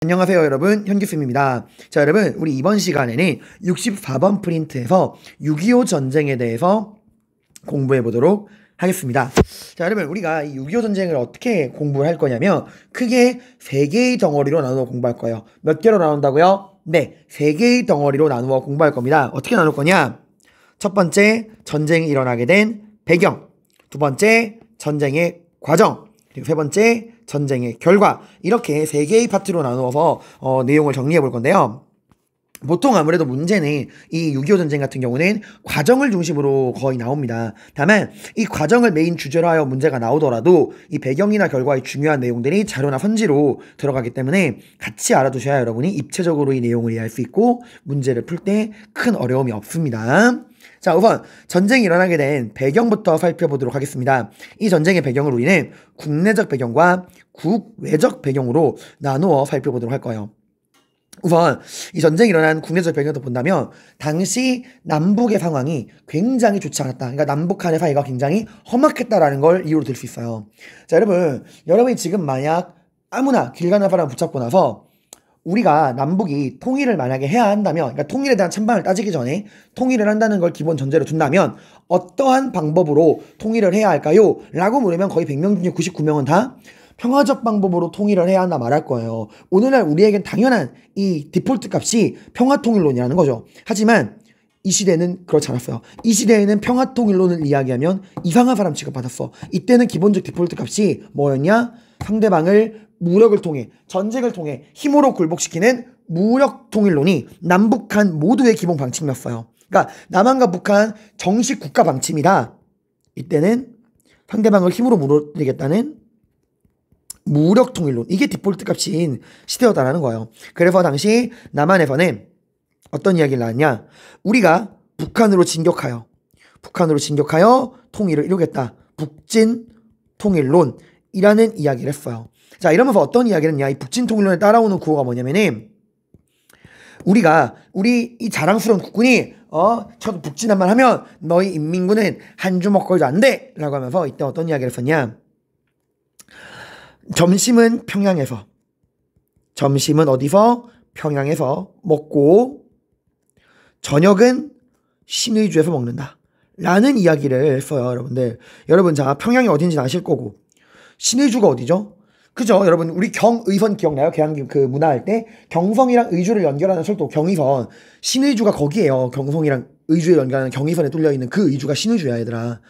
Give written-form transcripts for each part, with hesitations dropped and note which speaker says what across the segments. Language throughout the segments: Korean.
Speaker 1: 안녕하세요 여러분, 현기쌤입니다. 자 여러분, 우리 이번 시간에는 64번 프린트에서 6.25 전쟁에 대해서 공부해 보도록 하겠습니다. 자 여러분, 우리가 이 6.25 전쟁을 어떻게 공부를 할 거냐면 크게 3개의 덩어리로 나누어 공부할 거예요. 몇 개로 나눈다고요? 네, 3개의 덩어리로 나누어 공부할 겁니다. 어떻게 나눌 거냐? 첫 번째, 전쟁이 일어나게 된 배경. 두 번째, 전쟁의 과정. 그리고 세 번째, 전쟁의 결과. 이렇게 3개의 파트로 나누어서 내용을 정리해 볼 건데요. 보통 아무래도 문제는 이 6.25 전쟁 같은 경우는 과정을 중심으로 거의 나옵니다. 다만 이 과정을 메인 주제로 하여 문제가 나오더라도 이 배경이나 결과의 중요한 내용들이 자료나 선지로 들어가기 때문에 같이 알아두셔야 여러분이 입체적으로 이 내용을 이해할 수 있고 문제를 풀 때 큰 어려움이 없습니다. 자, 우선 전쟁이 일어나게 된 배경부터 살펴보도록 하겠습니다. 이 전쟁의 배경을 우리는 국내적 배경과 국외적 배경으로 나누어 살펴보도록 할 거예요. 우선 이 전쟁이 일어난 국내적 배경부터 본다면 당시 남북의 상황이 굉장히 좋지 않았다. 그러니까 남북 간의 사이가 굉장히 험악했다라는 걸 이유로 들 수 있어요. 자, 여러분이 지금 만약 아무나 길 가는 사람 붙잡고 나서 우리가 남북이 통일을 만약에 해야 한다면, 그러니까 통일에 대한 찬반을 따지기 전에 통일을 한다는 걸 기본 전제로 둔다면 어떠한 방법으로 통일을 해야 할까요? 라고 물으면 거의 100명 중에 99명은 다 평화적 방법으로 통일을 해야 한다 말할 거예요. 오늘날 우리에겐 당연한 이 디폴트 값이 평화통일론이라는 거죠. 하지만 이 시대는 그렇지 않았어요. 이 시대에는 평화통일론을 이야기하면 이상한 사람 취급받았어. 이때는 기본적 디폴트 값이 뭐였냐? 상대방을 무력을 통해, 전쟁을 통해 힘으로 굴복시키는 무력통일론이 남북한 모두의 기본 방침이었어요. 그러니까 남한과 북한 정식 국가 방침이다. 이때는 상대방을 힘으로 무너뜨리겠다는 무력통일론, 이게 디폴트 값인 시대였다라는 거예요. 그래서 당시 남한에서는 어떤 이야기를 나왔냐? 우리가 북한으로 진격하여 통일을 이루겠다. 북진통일론이라는 이야기를 했어요. 자, 이러면서 어떤 이야기를 했냐? 이 북진통일론에 따라오는 구호가 뭐냐면은 우리 이 자랑스러운 국군이 저 북진한만 하면 너희 인민군은 한 주먹 거리도 안 돼! 라고 하면서 이때 어떤 이야기를 했었냐? 점심은 어디서? 평양에서 먹고 저녁은 신의주에서 먹는다 라는 이야기를 했어요. 여러분 자, 평양이 어딘지 아실 거고 신의주가 어디죠? 그죠? 여러분, 우리 경의선 기억나요? 계양기 그 문화할 때 경성이랑 의주를 연결하는 철도 경의선, 신의주가 거기에요. 경성이랑 의주를 연결하는 경의선에 뚫려있는 그 의주가 신의주야 얘들아.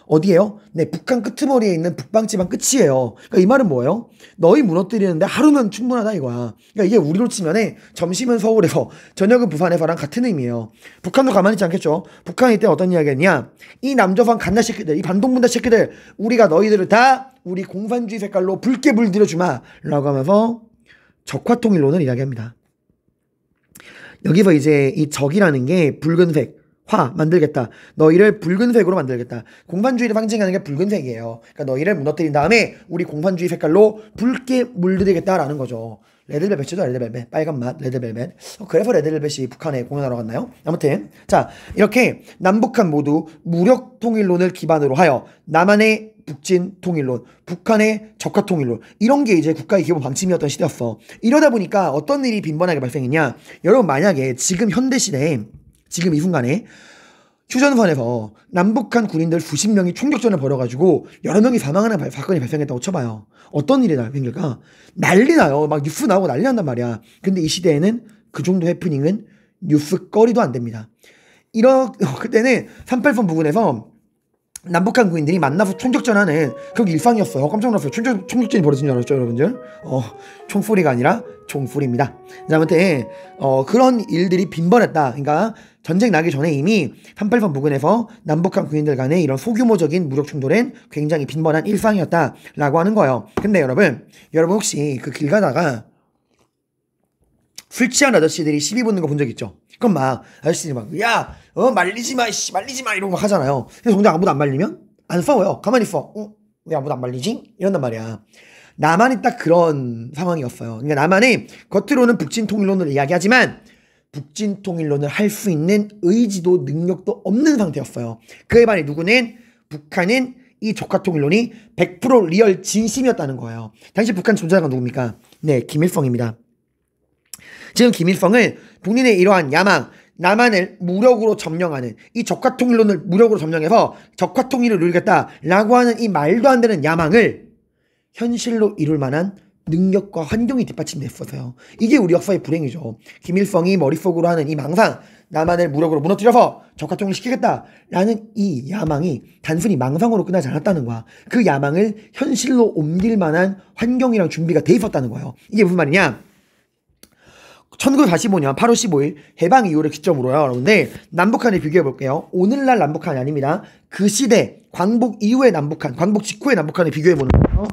Speaker 1: 어디에요? 네, 북한 끄트머리에 있는 북방지방 끝이에요. 그러니까 이 말은 뭐예요? 너희 무너뜨리는데 하루면 충분하다 이거야. 그러니까 이게 우리로 치면은 점심은 서울에서 저녁은 부산에서랑 같은 의미예요. 북한도 가만히 있지 않겠죠? 북한이 이때 어떤 이야기 했냐? 이 남조선 갓나 새끼들, 이 반동분다 새끼들, 우리가 너희들을 다 우리 공산주의 색깔로 붉게 물들여주마 라고 하면서 적화통일론을 이야기합니다. 여기서 이제 이 적이라는 게 붉은색 만들겠다. 너희를 붉은색으로 만들겠다. 공산주의를 상징하는 게 붉은색이에요. 그러니까 너희를 무너뜨린 다음에 우리 공산주의 색깔로 붉게 물들이겠다라는 거죠. 레드벨벳이죠, 레드벨벳. 빨간 맛, 레드벨벳. 그래서 레드벨벳이 북한에 공연하러 갔나요? 아무튼 자, 이렇게 남북한 모두 무력통일론을 기반으로 하여 남한의 북진통일론, 북한의 적화통일론, 이런 게 이제 국가의 기본 방침이었던 시대였어. 이러다 보니까 어떤 일이 빈번하게 발생했냐? 여러분, 만약에 지금 현대시대에 지금 이 순간에 휴전선에서 남북한 군인들 수십 명이 총격전을 벌여가지고 여러 명이 사망하는 사건이 발생했다고 쳐봐요. 어떤 일이 생길까? 난리 나요. 막 뉴스 나오고 난리 난단 말이야. 근데 이 시대에는 그 정도 해프닝은 뉴스거리도 안 됩니다. 그때는 38선 부근에서 남북한 군인들이 만나서 총격전하는 그게 일상이었어요. 깜짝 놀랐어요. 총격전이 벌어진 줄 알았죠, 여러분들? 총소리가 아니라 총소리입니다. 아무튼 그런 일들이 빈번했다. 그러니까 전쟁 나기 전에 이미 38선 부근에서 남북한 군인들 간의 이런 소규모적인 무력 충돌은 굉장히 빈번한 일상이었다라고 하는 거예요. 근데 여러분 혹시 그 길 가다가 술 취한 아저씨들이 시비 붙는 거 본 적 있죠? 그럼 막 아저씨들이 말리지 마 이런 거 하잖아요. 근데 정작 아무도 안 말리면 안 싸워요. 가만히 있어. 왜 아무도 안 말리지? 이런단 말이야. 남한이 딱 그런 상황이었어요. 그러니까 남한이 겉으로는 북진통일론을 이야기하지만 북진통일론을 할 수 있는 의지도 능력도 없는 상태였어요. 그에 반해 북한은 이 적화통일론이 100% 리얼 진심이었다는 거예요. 당시 북한 존재자가 누굽니까? 네, 김일성입니다. 지금 김일성은 본인의 이러한 야망, 남한을 무력으로 점령하는 이 적화통일론을 무력으로 점령해서 적화통일을 이루겠다라고 하는 이 말도 안 되는 야망을 현실로 이룰 만한 능력과 환경이 뒷받침됐어서요. 이게 우리 역사의 불행이죠. 김일성이 머릿속으로 하는 이 망상, 남한을 무력으로 무너뜨려서 적화통일 시키겠다라는 이 야망이 단순히 망상으로 끝나지 않았다는 거야. 그 야망을 현실로 옮길 만한 환경이랑 준비가 돼 있었다는 거예요. 이게 무슨 말이냐? 1945년 8월 15일 해방 이후를 기점으로요, 여러분들 남북한을 비교해 볼게요. 오늘날 남북한이 아닙니다. 그 시대 광복 이후의 남북한, 광복 직후의 남북한을 비교해 보는 거예요.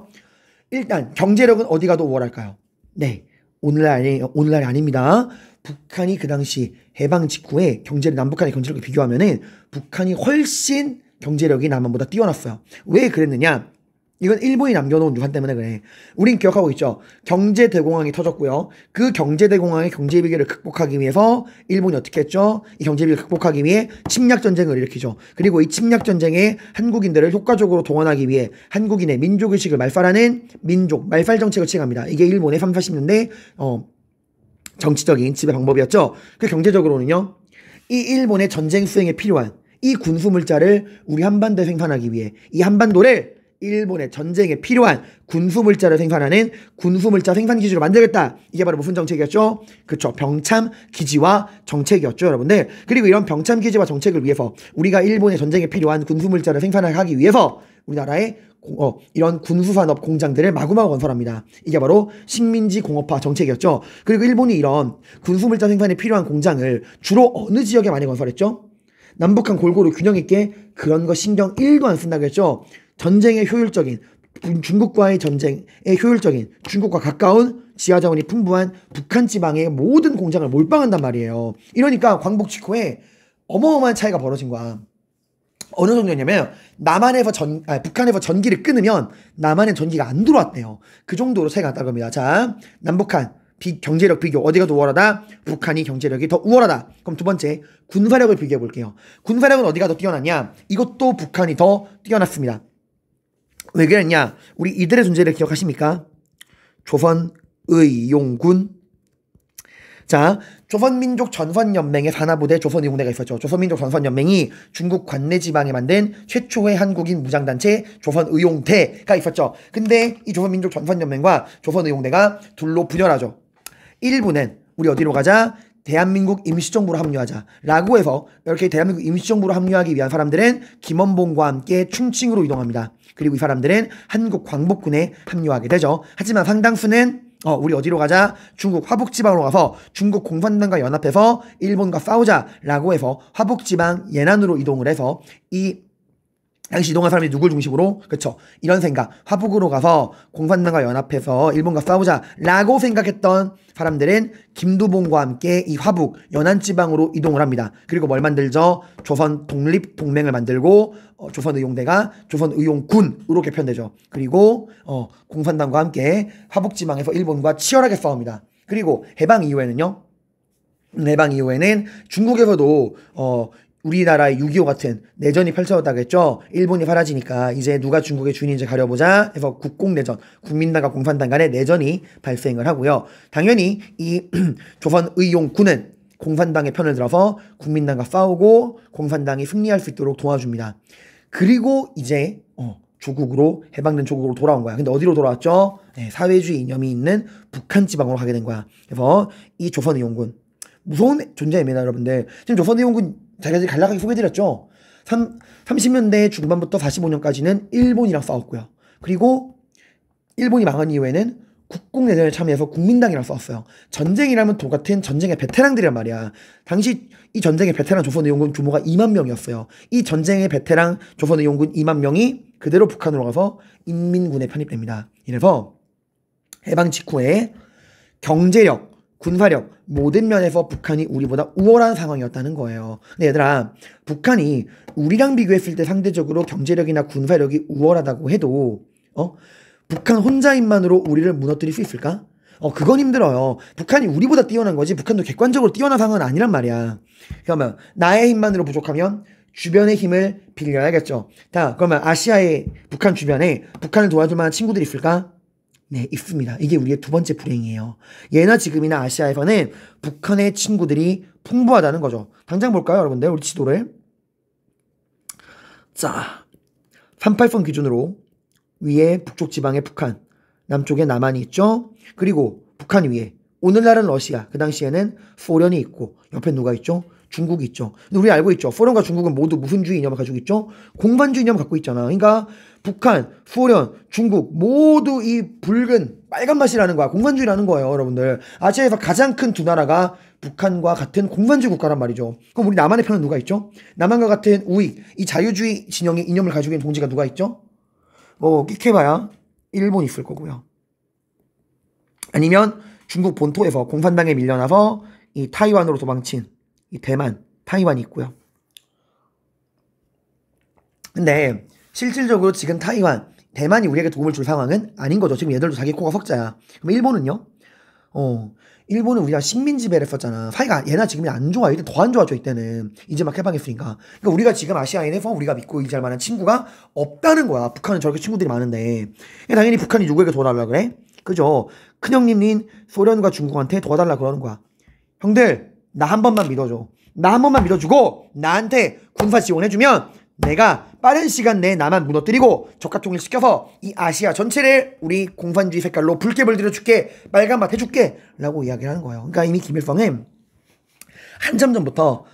Speaker 1: 일단 경제력은 어디 가도 우월할까요? 네, 오늘날이 아닙니다. 북한이 그 당시 해방 직후에 남북한의 경제력을 비교하면은 북한이 훨씬 경제력이 남한보다 뛰어났어요. 왜 그랬느냐? 이건 일본이 남겨놓은 유산 때문에 그래. 우린 기억하고 있죠. 경제대공황이 터졌고요. 그 경제대공황의 경제위기를 극복하기 위해서 일본이 어떻게 했죠? 이 경제위기를 극복하기 위해 침략전쟁을 일으키죠. 그리고 이 침략전쟁에 한국인들을 효과적으로 동원하기 위해 한국인의 민족의식을 말살하는 말살 정책을 취합니다. 이게 일본의 30, 40년대 정치적인 지배 방법이었죠. 그 경제적으로는요. 이 일본의 전쟁 수행에 필요한 이 군수물자를 우리 한반도에 생산하기 위해 이 한반도를 일본의 전쟁에 필요한 군수물자를 생산하는 군수물자 생산기지로 만들겠다. 이게 바로 무슨 정책이었죠? 그쵸. 병참기지와 정책이었죠, 여러분들. 그리고 이런 병참기지와 정책을 위해서 우리가 일본의 전쟁에 필요한 군수물자를 생산하기 위해서 우리나라의 이런 군수산업 공장들을 마구마구 건설합니다. 이게 바로 식민지 공업화 정책이었죠. 그리고 일본이 이런 군수물자 생산에 필요한 공장을 주로 어느 지역에 많이 건설했죠? 남북한 골고루 균형 있게 그런 거 신경 1도 안 쓴다고 했죠. 전쟁의 효율적인 중국과의 전쟁에 효율적인 중국과 가까운 지하자원이 풍부한 북한 지방의 모든 공장을 몰빵한단 말이에요. 이러니까 광복 직후에 어마어마한 차이가 벌어진 거야. 어느 정도냐면 북한에서 전기를 끊으면 남한엔 전기가 안 들어왔대요. 그 정도로 차이가 났다고 합니다. 자, 남북한 경제력 비교 어디가 더 우월하다? 북한이 경제력이 더 우월하다. 그럼 두 번째 군사력을 비교해 볼게요. 군사력은 어디가 더 뛰어났냐? 이것도 북한이 더 뛰어났습니다. 왜 그랬냐? 우리 이들의 존재를 기억하십니까? 조선의용군. 자, 조선민족 전선연맹의 산하부대 조선의용대가 있었죠. 조선민족 전선연맹이 중국 관내 지방에 만든 최초의 한국인 무장단체 조선의용대가 있었죠. 근데 이 조선민족 전선연맹과 조선의용대가 둘로 분열하죠. 일부는 우리 어디로 가자? 대한민국 임시정부로 합류하자 라고 해서 이렇게 대한민국 임시정부로 합류하기 위한 사람들은 김원봉과 함께 충칭으로 이동합니다. 그리고 이 사람들은 한국 광복군에 합류하게 되죠. 하지만 상당수는 우리 어디로 가자? 중국 화북지방으로 가서 중국 공산당과 연합해서 일본과 싸우자 라고 해서 화북지방 예난으로 이동을 해서 이 당시 이동한 사람이 누굴 중심으로? 그쵸. 이런 생각. 화북으로 가서 공산당과 연합해서 일본과 싸우자 라고 생각했던 사람들은 김두봉과 함께 이 화북 연안지방으로 이동을 합니다. 그리고 뭘 만들죠? 조선 독립동맹을 만들고 조선의용대가 조선의용군으로 개편되죠. 그리고 공산당과 함께 화북지방에서 일본과 치열하게 싸웁니다. 그리고 해방 이후에는 중국에서도 우리나라의 6.25 같은 내전이 펼쳐졌다고 했죠. 일본이 사라지니까 이제 누가 중국의 주인인지 가려보자 해서 국공내전, 국민당과 공산당 간의 내전이 발생을 하고요. 당연히 이 조선의용군은 공산당의 편을 들어서 국민당과 싸우고 공산당이 승리할 수 있도록 도와줍니다. 그리고 이제 해방된 조국으로 돌아온 거야. 근데 어디로 돌아왔죠? 네, 사회주의 이념이 있는 북한 지방으로 가게 된 거야. 그래서 이 조선의용군 무서운 존재입니다, 여러분들. 지금 조선의용군 제가 간략하게 소개해드렸죠. 30년대 중반부터 45년까지는 일본이랑 싸웠고요. 그리고 일본이 망한 이후에는 국공내전에 참여해서 국민당이랑 싸웠어요. 전쟁이라면 똑같은 전쟁의 베테랑들이란 말이야. 당시 이 전쟁의 베테랑 조선의용군 규모가 2만 명이었어요. 이 전쟁의 베테랑 조선의용군 2만 명이 그대로 북한으로 가서 인민군에 편입됩니다. 이래서 해방 직후에 경제력, 군사력 모든 면에서 북한이 우리보다 우월한 상황이었다는 거예요. 근데 얘들아, 북한이 우리랑 비교했을 때 상대적으로 경제력이나 군사력이 우월하다고 해도 북한 혼자인만으로 우리를 무너뜨릴 수 있을까? 그건 힘들어요. 북한이 우리보다 뛰어난 거지 북한도 객관적으로 뛰어난 상황은 아니란 말이야. 그러면 나의 힘만으로 부족하면 주변의 힘을 빌려야겠죠. 자, 그러면 아시아의 북한 주변에 북한을 도와줄 만한 친구들이 있을까? 네, 있습니다. 이게 우리의 두 번째 불행이에요. 예나 지금이나 아시아에서는 북한의 친구들이 풍부하다는 거죠. 당장 볼까요, 여러분들? 우리 지도를. 자, 38선 기준으로 위에 북쪽 지방에 북한, 남쪽에 남한이 있죠. 그리고 북한 위에 오늘날은 러시아, 그 당시에는 소련이 있고 옆에 누가 있죠? 중국이 있죠. 근데 우리 알고 있죠. 소련과 중국은 모두 무슨 주의 이념을 가지고 있죠? 공산주의 이념을 갖고 있잖아. 그러니까 북한, 소련, 중국 모두 이 붉은 빨간 맛이라는 거야. 공산주의라는 거예요, 여러분들. 아시아에서 가장 큰 두 나라가 북한과 같은 공산주의 국가란 말이죠. 그럼 우리 남한의 편은 누가 있죠? 남한과 같은 우익, 이 자유주의 진영의 이념을 가지고 있는 동지가 누가 있죠? 끽해봐야 일본 있을 거고요. 아니면 중국 본토에서 공산당에 밀려나서 이 타이완으로 도망친 이 대만, 타이완이 있고요. 근데 실질적으로 지금 타이완, 대만이 우리에게 도움을 줄 상황은 아닌 거죠. 지금 얘들도 자기 코가 석자야. 그럼 일본은요? 일본은 우리가 식민 지배를 했었잖아. 사이가 얘나 지금이 안 좋아. 이때 더 안 좋아져 이때는. 이제 막 해방했으니까. 그러니까 우리가 지금 아시아인에서 우리가 믿고 의지할 만한 친구가 없다는 거야. 북한은 저렇게 친구들이 많은데. 당연히 북한이 누구에게 도와달라 그래? 그죠? 큰형님인 소련과 중국한테 도와달라 그러는 거야. 형들 나 한 번만 믿어줘. 나 한 번만 믿어주고 나한테 군사 지원해주면 내가 빠른 시간 내에 나만 무너뜨리고 적화통일 시켜서 이 아시아 전체를 우리 공산주의 색깔로 붉게 물들여줄게. 빨간맛 해줄게 라고 이야기를 하는 거예요. 그러니까 이미 김일성은 한참 전부터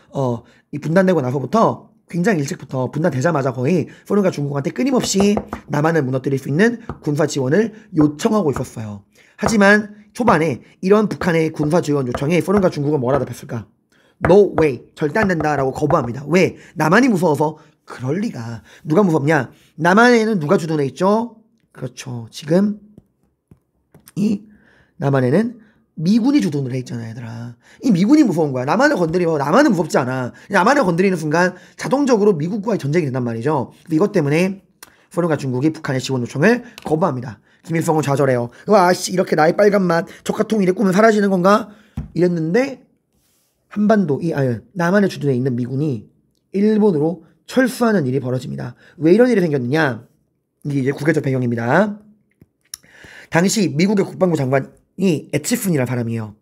Speaker 1: 이 분단되고 나서부터 굉장히 일찍부터 분단되자마자 거의 소련과 중국한테 끊임없이 남한을 무너뜨릴 수 있는 군사 지원을 요청하고 있었어요. 하지만 초반에 이런 북한의 군사 지원 요청에 소련과 중국은 뭐라 답했을까? No way. 절대 안 된다라고 거부합니다. 왜? 남한이 무서워서. 그럴 리가. 누가 무섭냐? 남한에는 누가 주둔해 있죠? 그렇죠. 지금 이 남한에는 미군이 주둔을 해 있잖아, 얘들아. 이 미군이 무서운 거야. 남한을 건드리면 남한은 무섭지 않아. 남한을 건드리는 순간 자동적으로 미국과의 전쟁이 된단 말이죠. 이것 때문에 소련과 중국이 북한의 지원 요청을 거부합니다. 김일성은 좌절해요. 아씨 이렇게 나의 빨간 맛 적화통일의 꿈은 사라지는 건가? 이랬는데 한반도 남한에 주둔해 있는 미군이 일본으로 철수하는 일이 벌어집니다. 왜 이런 일이 생겼느냐? 이게 이제 국외적 배경입니다. 당시 미국의 국방부 장관이 에치슨이라는 사람이에요.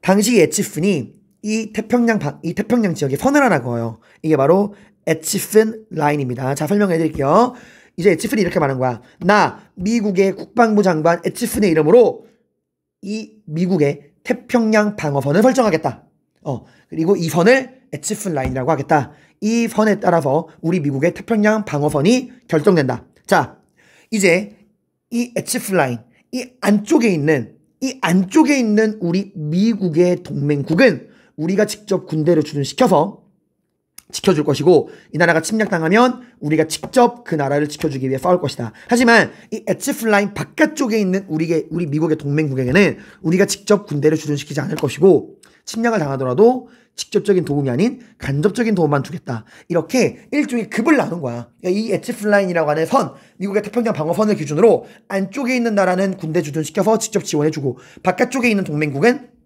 Speaker 1: 당시 에치슨이 이 태평양 지역에 선을 하나 그어요. 이게 바로 에치슨 라인입니다. 자, 설명해 드릴게요. 이제 에치슨이 이렇게 말한 거야. 나 미국의 국방부 장관 에치슨의 이름으로 이 미국의 태평양 방어선을 설정하겠다. 그리고 이 선을 에치슨 라인이라고 하겠다. 이 선에 따라서 우리 미국의 태평양 방어선이 결정된다. 자, 이제 이 에치슨 라인, 이 안쪽에 있는 우리 미국의 동맹국은 우리가 직접 군대를 주둔시켜서 지켜줄 것이고, 이 나라가 침략당하면 우리가 직접 그 나라를 지켜주기 위해 싸울 것이다. 하지만 이 에치슨 라인 바깥쪽에 있는 우리 미국의 동맹국에게는 우리가 직접 군대를 주둔시키지 않을 것이고, 침략을 당하더라도 직접적인 도움이 아닌 간접적인 도움만 주겠다. 이렇게 일종의 급을 나눈 거야. 그러니까 이 에치슨 라인이라고 하는 선, 미국의 태평양 방어선을 기준으로 안쪽에 있는 나라는 군대 주둔시켜서 직접 지원해주고, 바깥쪽에 있는 동맹국은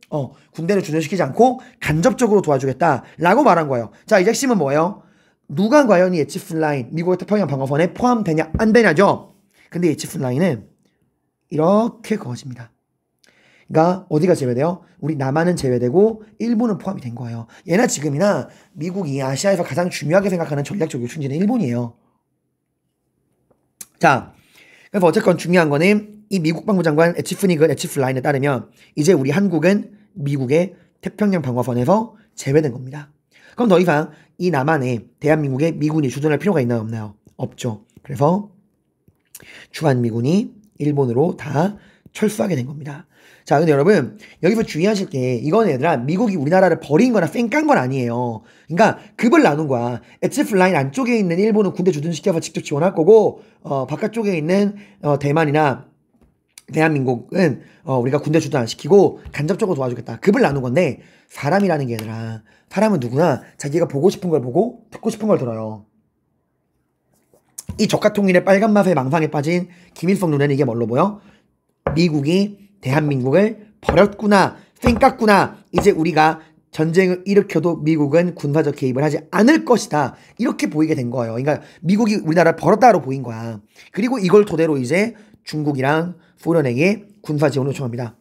Speaker 1: 군대를 주둔시키지 않고 간접적으로 도와주겠다 라고 말한 거예요. 자, 이 핵심은 뭐예요? 누가 과연 이 에치슨 라인, 미국의 태평양 방어선에 포함되냐 안 되냐죠. 근데 이 에치슨 라인은 이렇게 그어집니다. 그러니까 어디가 제외돼요? 우리 남한은 제외되고 일본은 포함이 된 거예요. 예나 지금이나 미국이 아시아에서 가장 중요하게 생각하는 전략적 요충지는 일본이에요. 자, 그래서 어쨌건 중요한 거는 이 미국 방부 장관 에치슨이 그은 에치슨 라인에 따르면 이제 우리 한국은 미국의 태평양 방어선에서 제외된 겁니다. 그럼 더 이상 이 남한에 대한민국의 미군이 주둔할 필요가 있나요? 없나요? 없죠. 그래서 주한미군이 일본으로 다 철수하게 된 겁니다. 자, 근데 여러분 여기서 주의하실 게 이건 얘들아 미국이 우리나라를 버린 거나 쌩깐 건 아니에요. 그러니까 급을 나눈 거야. 에치슨 라인 안쪽에 있는 일본은 군대 주둔시켜서 직접 지원할 거고 바깥쪽에 있는 대만이나 대한민국은 우리가 군대 주둔 안 시키고 간접적으로 도와주겠다. 급을 나눈 건데 사람이라는 게 얘들아 사람은 누구나 자기가 보고 싶은 걸 보고 듣고 싶은 걸 들어요. 이 적화통일의 빨간 맛에 망상에 빠진 김일성 눈에는 이게 뭘로 보여? 미국이 대한민국을 버렸구나, 쌩깠구나. 이제 우리가 전쟁을 일으켜도 미국은 군사적 개입을 하지 않을 것이다. 이렇게 보이게 된 거예요. 그러니까 미국이 우리나라를 버렸다로 보인 거야. 그리고 이걸 토대로 이제 중국이랑 소련에게 군사 지원을 요청합니다.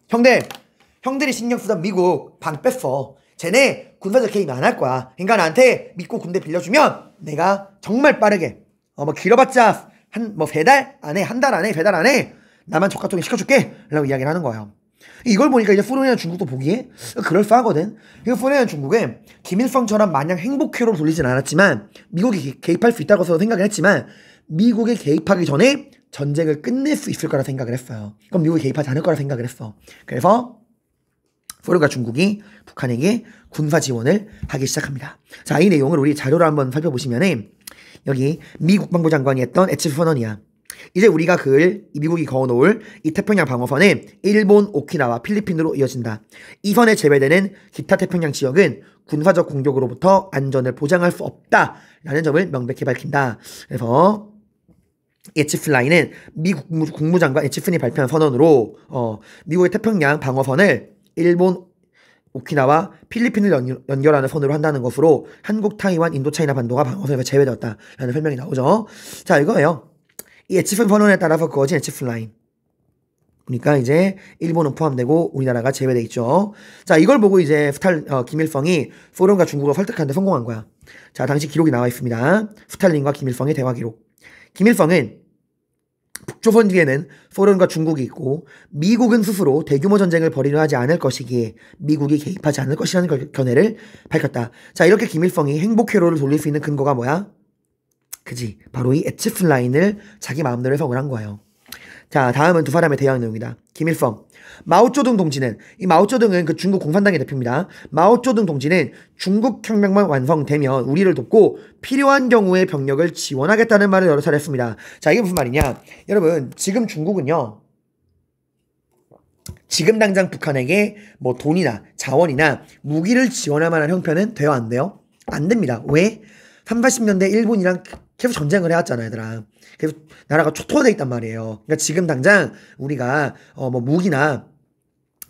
Speaker 1: 형들이 신경 쓰던 미국 방 뺐어. 쟤네 군사적 개입 안 할 거야. 그러니까 나한테 믿고 군대 빌려주면 내가 정말 빠르게 길어봤자 세 달 안에, 한 달 안에, 3달 안에 나만 적합통일 시켜줄게 라고 이야기를 하는 거예요. 이걸 보니까 이제 소련이나 중국도 보기에 그럴싸하거든. 이거 소련이나 중국은 김일성처럼 마냥 행복회로로 돌리진 않았지만 미국이 개입할 수 있다고 생각을 했지만 미국이 개입하기 전에 전쟁을 끝낼 수 있을 거라 생각을 했어요. 그럼 미국이 개입하지 않을 거라 생각을 했어. 그래서 소련과 중국이 북한에게 군사 지원을 하기 시작합니다. 자, 이 내용을 우리 자료로 한번 살펴보시면은 여기 미 국방부 장관이 했던 에치프 선언이야. 이제 우리가 미국이 그어놓을 이 태평양 방어선은 일본, 오키나와, 필리핀으로 이어진다. 이 선에 제외되는 기타 태평양 지역은 군사적 공격으로부터 안전을 보장할 수 없다라는 점을 명백히 밝힌다. 그래서 에치프 라인은 미 국무장관 에치프니 발표한 선언으로 미국의 태평양 방어선을 일본, 오키나와 필리핀을 연결하는 선으로 한다는 것으로 한국, 타이완, 인도, 차이나 반도가 방어선에서 제외되었다라는 설명이 나오죠. 자, 이거예요. 이 에치프 선언에 따라서 그어진 에치프 라인. 그러니까 이제 일본은 포함되고 우리나라가 제외돼 있죠. 자, 이걸 보고 이제 김일성이 소련과 중국을 설득하는데 성공한 거야. 자, 당시 기록이 나와 있습니다. 스탈린과 김일성의 대화 기록. 김일성은 북조선 뒤에는 소련과 중국이 있고 미국은 스스로 대규모 전쟁을 벌이려 하지 않을 것이기에 미국이 개입하지 않을 것이라는 견해를 밝혔다. 자, 이렇게 김일성이 행복회로를 돌릴 수 있는 근거가 뭐야? 그지, 바로 이 에치프 라인을 자기 마음대로 해석을 한 거예요. 자, 다음은 두 사람의 대화 내용이다. 김일성, 마오쩌둥 동지는, 이 마오쩌둥은 그 중국 공산당의 대표입니다. 마오쩌둥 동지는 중국 혁명만 완성되면 우리를 돕고 필요한 경우에 병력을 지원하겠다는 말을 여러 차례 했습니다. 자, 이게 무슨 말이냐? 여러분, 지금 중국은요, 지금 당장 북한에게 돈이나 자원이나 무기를 지원할 만한 형편은 돼요, 안 돼요? 안 됩니다. 왜? 30, 40년대 일본이랑 계속 전쟁을 해왔잖아요, 얘들아. 계속 나라가 초토화되어 있단 말이에요. 그러니까 지금 당장 우리가 무기나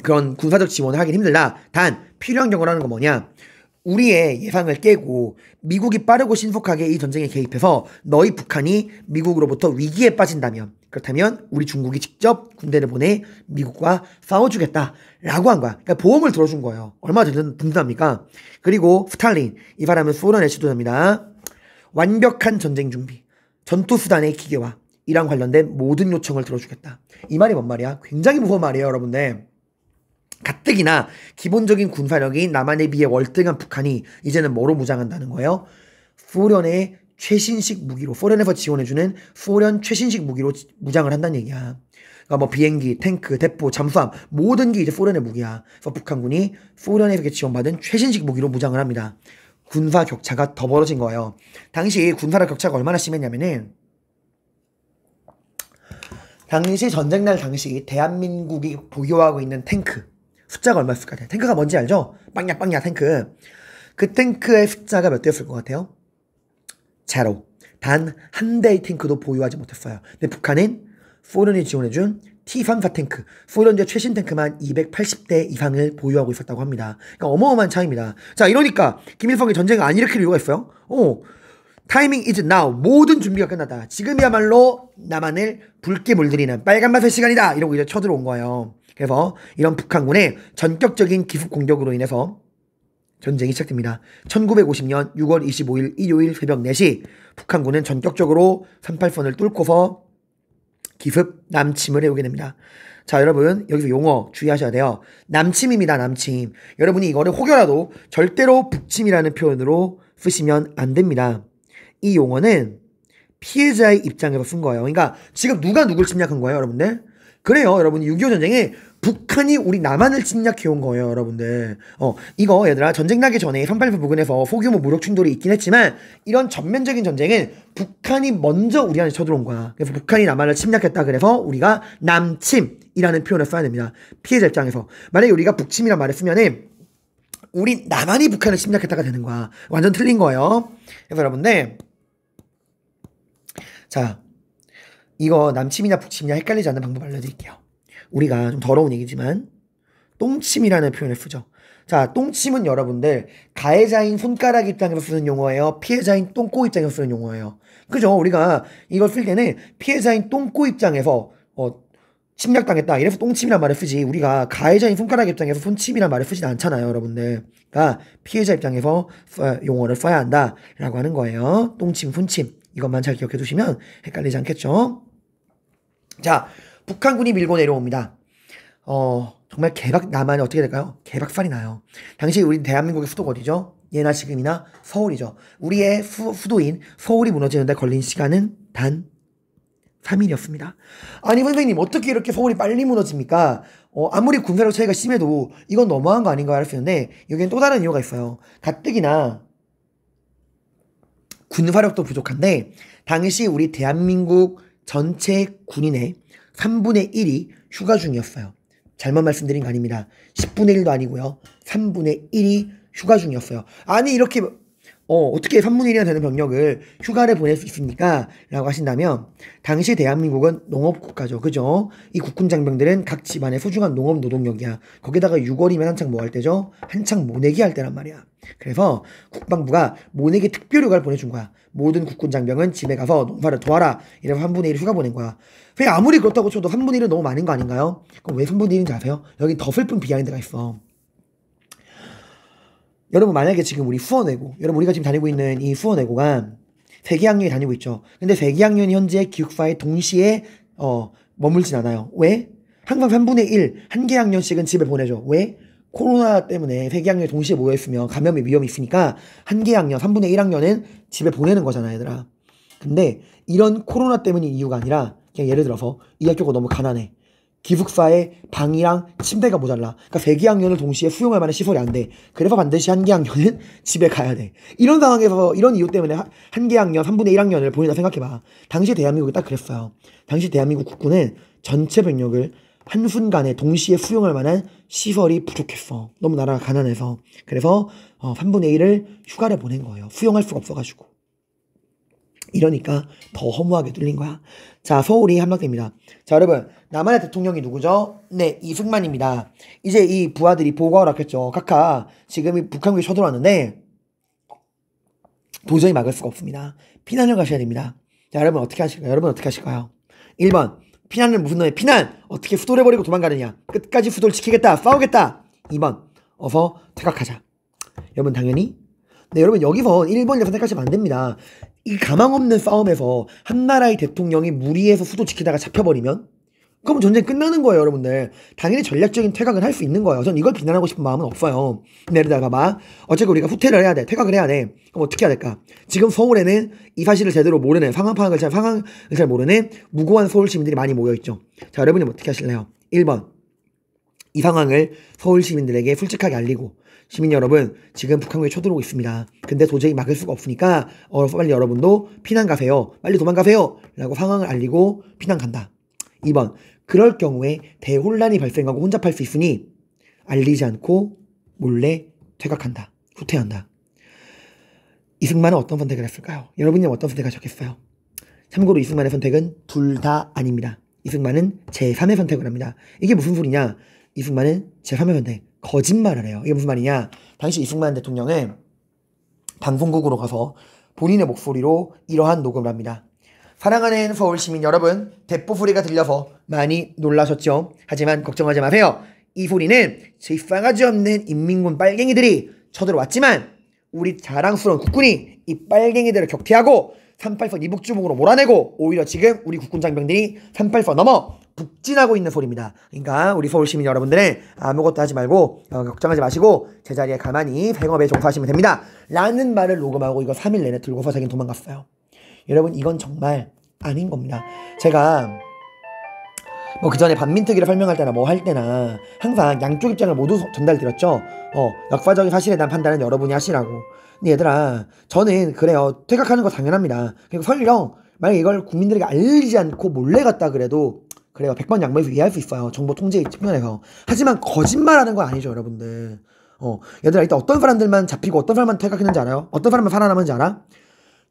Speaker 1: 그런 군사적 지원을 하긴 힘들다. 단 필요한 경우라는 건 뭐냐? 우리의 예상을 깨고 미국이 빠르고 신속하게 이 전쟁에 개입해서 너희 북한이 미국으로부터 위기에 빠진다면, 그렇다면 우리 중국이 직접 군대를 보내 미국과 싸워주겠다라고 한 거야. 그러니까 보험을 들어준 거예요. 얼마나 든든합니까? 그리고 스탈린, 이 사람은 소련의 지도자입니다. 완벽한 전쟁 준비, 전투수단의 기계화, 이랑 관련된 모든 요청을 들어주겠다. 이 말이 뭔 말이야? 굉장히 무서운 말이에요, 여러분들. 가뜩이나 기본적인 군사력이 남한에 비해 월등한 북한이 이제는 뭐로 무장한다는 거예요? 소련의 최신식 무기로, 소련에서 지원해주는 소련 최신식 무기로 무장을 한다는 얘기야. 그러니까 비행기, 탱크, 대포, 잠수함, 모든 게 이제 소련의 무기야. 그래서 북한군이 소련에게 지원받은 최신식 무기로 무장을 합니다. 군사 격차가 더 벌어진 거예요. 당시 군사력 격차가 얼마나 심했냐면은, 당시 전쟁날 당시 대한민국이 보유하고 있는 탱크 숫자가 얼마였을 것 같아요? 탱크가 뭔지 알죠? 빵야 탱크. 그 탱크의 숫자가 몇 대였을 것 같아요? 제로. 단 한 대의 탱크도 보유하지 못했어요. 근데 북한은 소련이 지원해준 T-34 탱크, 소련제 최신 탱크만 280대 이상을 보유하고 있었다고 합니다. 그러니까 어마어마한 차이입니다. 자, 이러니까 김일성이 전쟁을 안 일으킬 이유가 있어요? 타이밍 is now. 모든 준비가 끝났다. 지금이야말로 남한을 붉게 물들이는 빨간맛의 시간이다. 이러고 이제 쳐들어온 거예요. 그래서 이런 북한군의 전격적인 기습 공격으로 인해서 전쟁이 시작됩니다. 1950년 6월 25일 일요일 새벽 4시 북한군은 전격적으로 38선을 뚫고서 기습 남침을 해오게 됩니다. 자, 여러분, 여기서 용어 주의하셔야 돼요. 남침입니다, 남침. 여러분이 이거를 혹여라도 절대로 북침이라는 표현으로 쓰시면 안 됩니다. 이 용어는 피해자의 입장에서 쓴 거예요. 그러니까 지금 누가 누굴 침략한 거예요, 여러분들? 그래요, 여러분. 6.25 전쟁에 북한이 우리 남한을 침략해온 거예요, 여러분들. 이거 얘들아, 전쟁 나기 전에 38선 부근에서 소규모 무력 충돌이 있긴 했지만 이런 전면적인 전쟁은 북한이 먼저 우리한테 쳐들어온 거야. 그래서 북한이 남한을 침략했다. 그래서 우리가 남침이라는 표현을 써야 됩니다. 피해자 입장에서. 만약에 우리가 북침이란 말을 쓰면은 우리 남한이 북한을 침략했다가 되는 거야. 완전 틀린 거예요. 그래서 여러분들, 자, 이거 남침이냐 북침이냐 헷갈리지 않는 방법 알려드릴게요. 우리가 좀 더러운 얘기지만 똥침이라는 표현을 쓰죠. 자, 똥침은 여러분들 가해자인 손가락 입장에서 쓰는 용어예요? 피해자인 똥꼬 입장에서 쓰는 용어예요? 그죠? 우리가 이걸 쓸 때는 피해자인 똥꼬 입장에서 침략당했다 이래서 똥침이란 말을 쓰지 우리가 가해자인 손가락 입장에서 손침이란 말을 쓰진 않잖아요 여러분들. 그러니까 피해자 입장에서 용어를 써야 한다라고 하는 거예요. 똥침, 손침 이것만 잘 기억해 두시면 헷갈리지 않겠죠. 자, 북한군이 밀고 내려옵니다. 정말 남한이 어떻게 될까요? 개박살이 나요. 당시 우리 대한민국의 수도가 어디죠? 예나 지금이나 서울이죠. 우리의 수도인 서울이 무너지는데 걸린 시간은 단 3일이었습니다. 아니 선생님 어떻게 이렇게 서울이 빨리 무너집니까? 아무리 군사력 차이가 심해도 이건 너무한 거 아닌가 할 수 있는데 여기엔 또 다른 이유가 있어요. 가뜩이나 군사력도 부족한데 당시 우리 대한민국 전체 군인의 3분의 1이 휴가 중이었어요. 잘못 말씀드린 거 아닙니다. 10분의 1도 아니고요. 3분의 1이 휴가 중이었어요. 아니 이렇게 어떻게 3분의 1이나 되는 병력을 휴가를 보낼 수 있습니까? 라고 하신다면 당시 대한민국은 농업국가죠. 그죠? 이 국군 장병들은 각 집안의 소중한 농업 노동력이야. 거기다가 6월이면 한창 뭐 할 때죠? 한창 모내기 할 때란 말이야. 그래서 국방부가 모내기 특별휴가를 보내준 거야. 모든 국군 장병은 집에 가서 농사를 도와라. 이래서 3분의 1 휴가 보낸 거야. 그냥 아무리 그렇다고 쳐도 3분의 1은 너무 많은 거 아닌가요? 그럼 왜 3분의 1인지 아세요? 여기 더 슬픈 비하인드가 있어. 여러분 만약에 지금 우리 수원외고 여러분 우리가 지금 다니고 있는 이 수원외고가 3개 학년이 다니고 있죠. 근데 3개 학년이 현재 기숙사에 동시에 머물진 않아요. 왜? 항상 3분의 1, 한 개 학년씩은 집에 보내죠. 왜? 코로나 때문에 3개 학년이 동시에 모여있으면 감염의 위험이 있으니까 한 개 학년, 3분의 1 학년은 집에 보내는 거잖아 얘들아. 근데 이런 코로나 때문인 이유가 아니라 그냥 예를 들어서 이 학교가 너무 가난해. 기숙사에 방이랑 침대가 모자라. 그러니까 3개 학년을 동시에 수용할 만한 시설이 안 돼. 그래서 반드시 한 개 학년은 집에 가야 돼. 이런 상황에서 이런 이유 때문에 한 개 학년, 3분의 1 학년을 보낸다 생각해봐. 당시 대한민국이 딱 그랬어요. 당시 대한민국 국군은 전체 병력을 한순간에 동시에 수용할 만한 시설이 부족했어. 너무 나라가 가난해서. 그래서 3분의 1을 휴가를 보낸 거예요. 수용할 수가 없어가지고. 이러니까 더 허무하게 뚫린 거야. 자, 서울이 함락됩니다. 자, 여러분 남한의 대통령이 누구죠? 네, 이승만입니다. 이제 이 부하들이 보고하러 왔겠죠. 각하 지금 북한군이 쳐들어왔는데 도저히 막을 수가 없습니다. 피난을 가셔야 됩니다. 자, 여러분 어떻게 하실까요? 여러분 어떻게 하실까요? 1번 피난을 무슨 놈의 피난! 어떻게 수도를 버리고 도망가느냐? 끝까지 수도를 지키겠다! 싸우겠다! 2번 어서 퇴각하자. 여러분 당연히 네, 여러분 여기서 1번이라 선택하시면 안 됩니다. 이 가망 없는 싸움에서 한 나라의 대통령이 무리해서 수도 지키다가 잡혀버리면 그럼 전쟁 끝나는 거예요 여러분들. 당연히 전략적인 퇴각을 할 수 있는 거예요. 전 이걸 비난하고 싶은 마음은 없어요. 예를 들어 봐봐. 어차피 우리가 후퇴를 해야 돼. 퇴각을 해야 돼. 그럼 어떻게 해야 될까? 지금 서울에는 이 사실을 제대로 모르는 상황을 잘 모르는 무고한 서울 시민들이 많이 모여있죠. 자, 여러분이 어떻게 하실래요? 1번 이 상황을 서울 시민들에게 솔직하게 알리고 시민 여러분 지금 북한군이 쳐들어오고 있습니다. 근데 도저히 막을 수가 없으니까 빨리 여러분도 피난 가세요. 빨리 도망가세요. 라고 상황을 알리고 피난 간다. 2번 그럴 경우에 대혼란이 발생하고 혼잡할 수 있으니 알리지 않고 몰래 퇴각한다. 후퇴한다. 이승만은 어떤 선택을 했을까요? 여러분이 어떤 선택하셨겠어요? 참고로 이승만의 선택은 둘 다 아닙니다. 이승만은 제3의 선택을 합니다. 이게 무슨 소리냐? 이승만은 제3의 선택. 거짓말을 해요. 이게 무슨 말이냐? 당시 이승만 대통령은 방송국으로 가서 본인의 목소리로 이러한 녹음을 합니다. 사랑하는 서울 시민 여러분, 대포 소리가 들려서 많이 놀라셨죠? 하지만 걱정하지 마세요. 이 소리는 저희 싸가지 없는 인민군 빨갱이들이 쳐들어왔지만 우리 자랑스러운 국군이 이 빨갱이들을 격퇴하고 384 이북주목으로 몰아내고 오히려 지금 우리 국군 장병들이 384 넘어 북진하고 있는 소리입니다. 그러니까 우리 서울 시민 여러분들은 아무것도 하지 말고 걱정하지 마시고 제자리에 가만히 생업에 종사하시면 됩니다. 라는 말을 녹음하고 이거 3일 내내 들고서 자기는 도망갔어요. 여러분 이건 정말 아닌 겁니다. 제가 뭐 그전에 반민특위를 설명할 때나 뭐 할 때나 항상 양쪽 입장을 모두 전달드렸죠. 역사적인 사실에 대한 판단은 여러분이 하시라고. 근데 얘들아 저는 그래요. 퇴각하는 거 당연합니다. 그리고 설령 만약 이걸 국민들에게 알리지 않고 몰래 갔다 그래도 그래요. 100번 양보해서 이해할 수 있어요. 정보 통제 측면에서. 하지만 거짓말하는 건 아니죠 여러분들. 얘들아 일단 어떤 사람들만 잡히고 어떤 사람만 퇴각했는지 알아요? 어떤 사람만 살아남았는지 알아?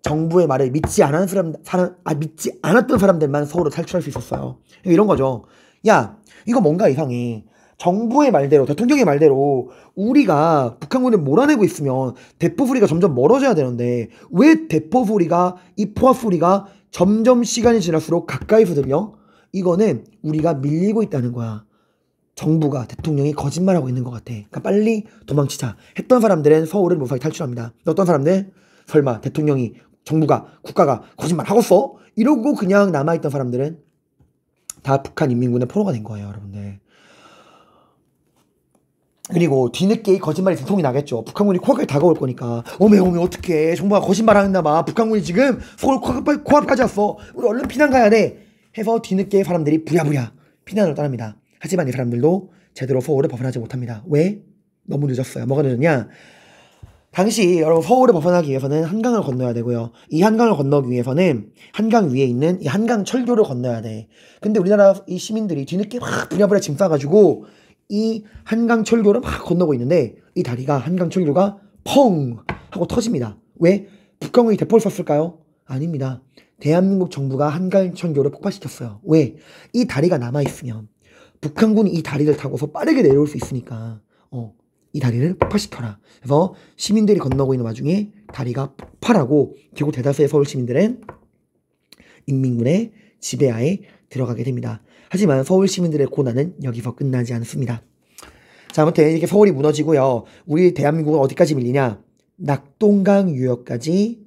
Speaker 1: 정부의 말을 믿지 않았던 사람들만 서울로 탈출할 수 있었어요. 이런 거죠. 야 이거 뭔가 이상해. 정부의 말대로 대통령의 말대로 우리가 북한군을 몰아내고 있으면 대포 소리가 점점 멀어져야 되는데 왜 대포 소리가 이 포화 소리가 점점 시간이 지날수록 가까이서 들려? 이거는 우리가 밀리고 있다는 거야. 정부가, 대통령이 거짓말하고 있는 것 같아. 그러니까 빨리 도망치자 했던 사람들은 서울을 무사히 탈출합니다. 어떤 사람들? 설마 대통령이, 정부가, 국가가 거짓말하고 써? 이러고 그냥 남아있던 사람들은 다 북한 인민군의 포로가 된 거예요, 여러분들. 그리고 뒤늦게 거짓말이 들통이 나겠죠. 북한군이 코앞까지 다가올 거니까. 어메 어떡해. 정부가 거짓말하나 봐. 북한군이 지금 서울 코앞까지 왔어. 우리 얼른 피난 가야 돼. 해서 뒤늦게 사람들이 부랴부랴 피난을 떠납니다. 하지만 이 사람들도 제대로 서울을 벗어나지 못합니다. 왜? 너무 늦었어요. 뭐가 늦었냐? 당시 여러분 서울을 벗어나기 위해서는 한강을 건너야 되고요. 이 한강을 건너기 위해서는 한강 위에 있는 이 한강 철교를 건너야 돼. 근데 우리나라 이 시민들이 뒤늦게 막 부랴부랴 짐 싸가지고 이 한강 철교를 막 건너고 있는데 이 다리가, 한강 철교가 펑 하고 터집니다. 왜? 북한군이 대포를 쐈을까요? 아닙니다. 대한민국 정부가 한강 철교를 폭파시켰어요. 왜? 이 다리가 남아있으면 북한군이 이 다리를 타고서 빠르게 내려올 수 있으니까 이 다리를 폭파시켜라. 그래서 시민들이 건너고 있는 와중에 다리가 폭발하고 결국 대다수의 서울 시민들은 인민군의 지배하에 들어가게 됩니다. 하지만 서울 시민들의 고난은 여기서 끝나지 않습니다. 자, 아무튼 이렇게 서울이 무너지고요. 우리 대한민국은 어디까지 밀리냐? 낙동강 유역까지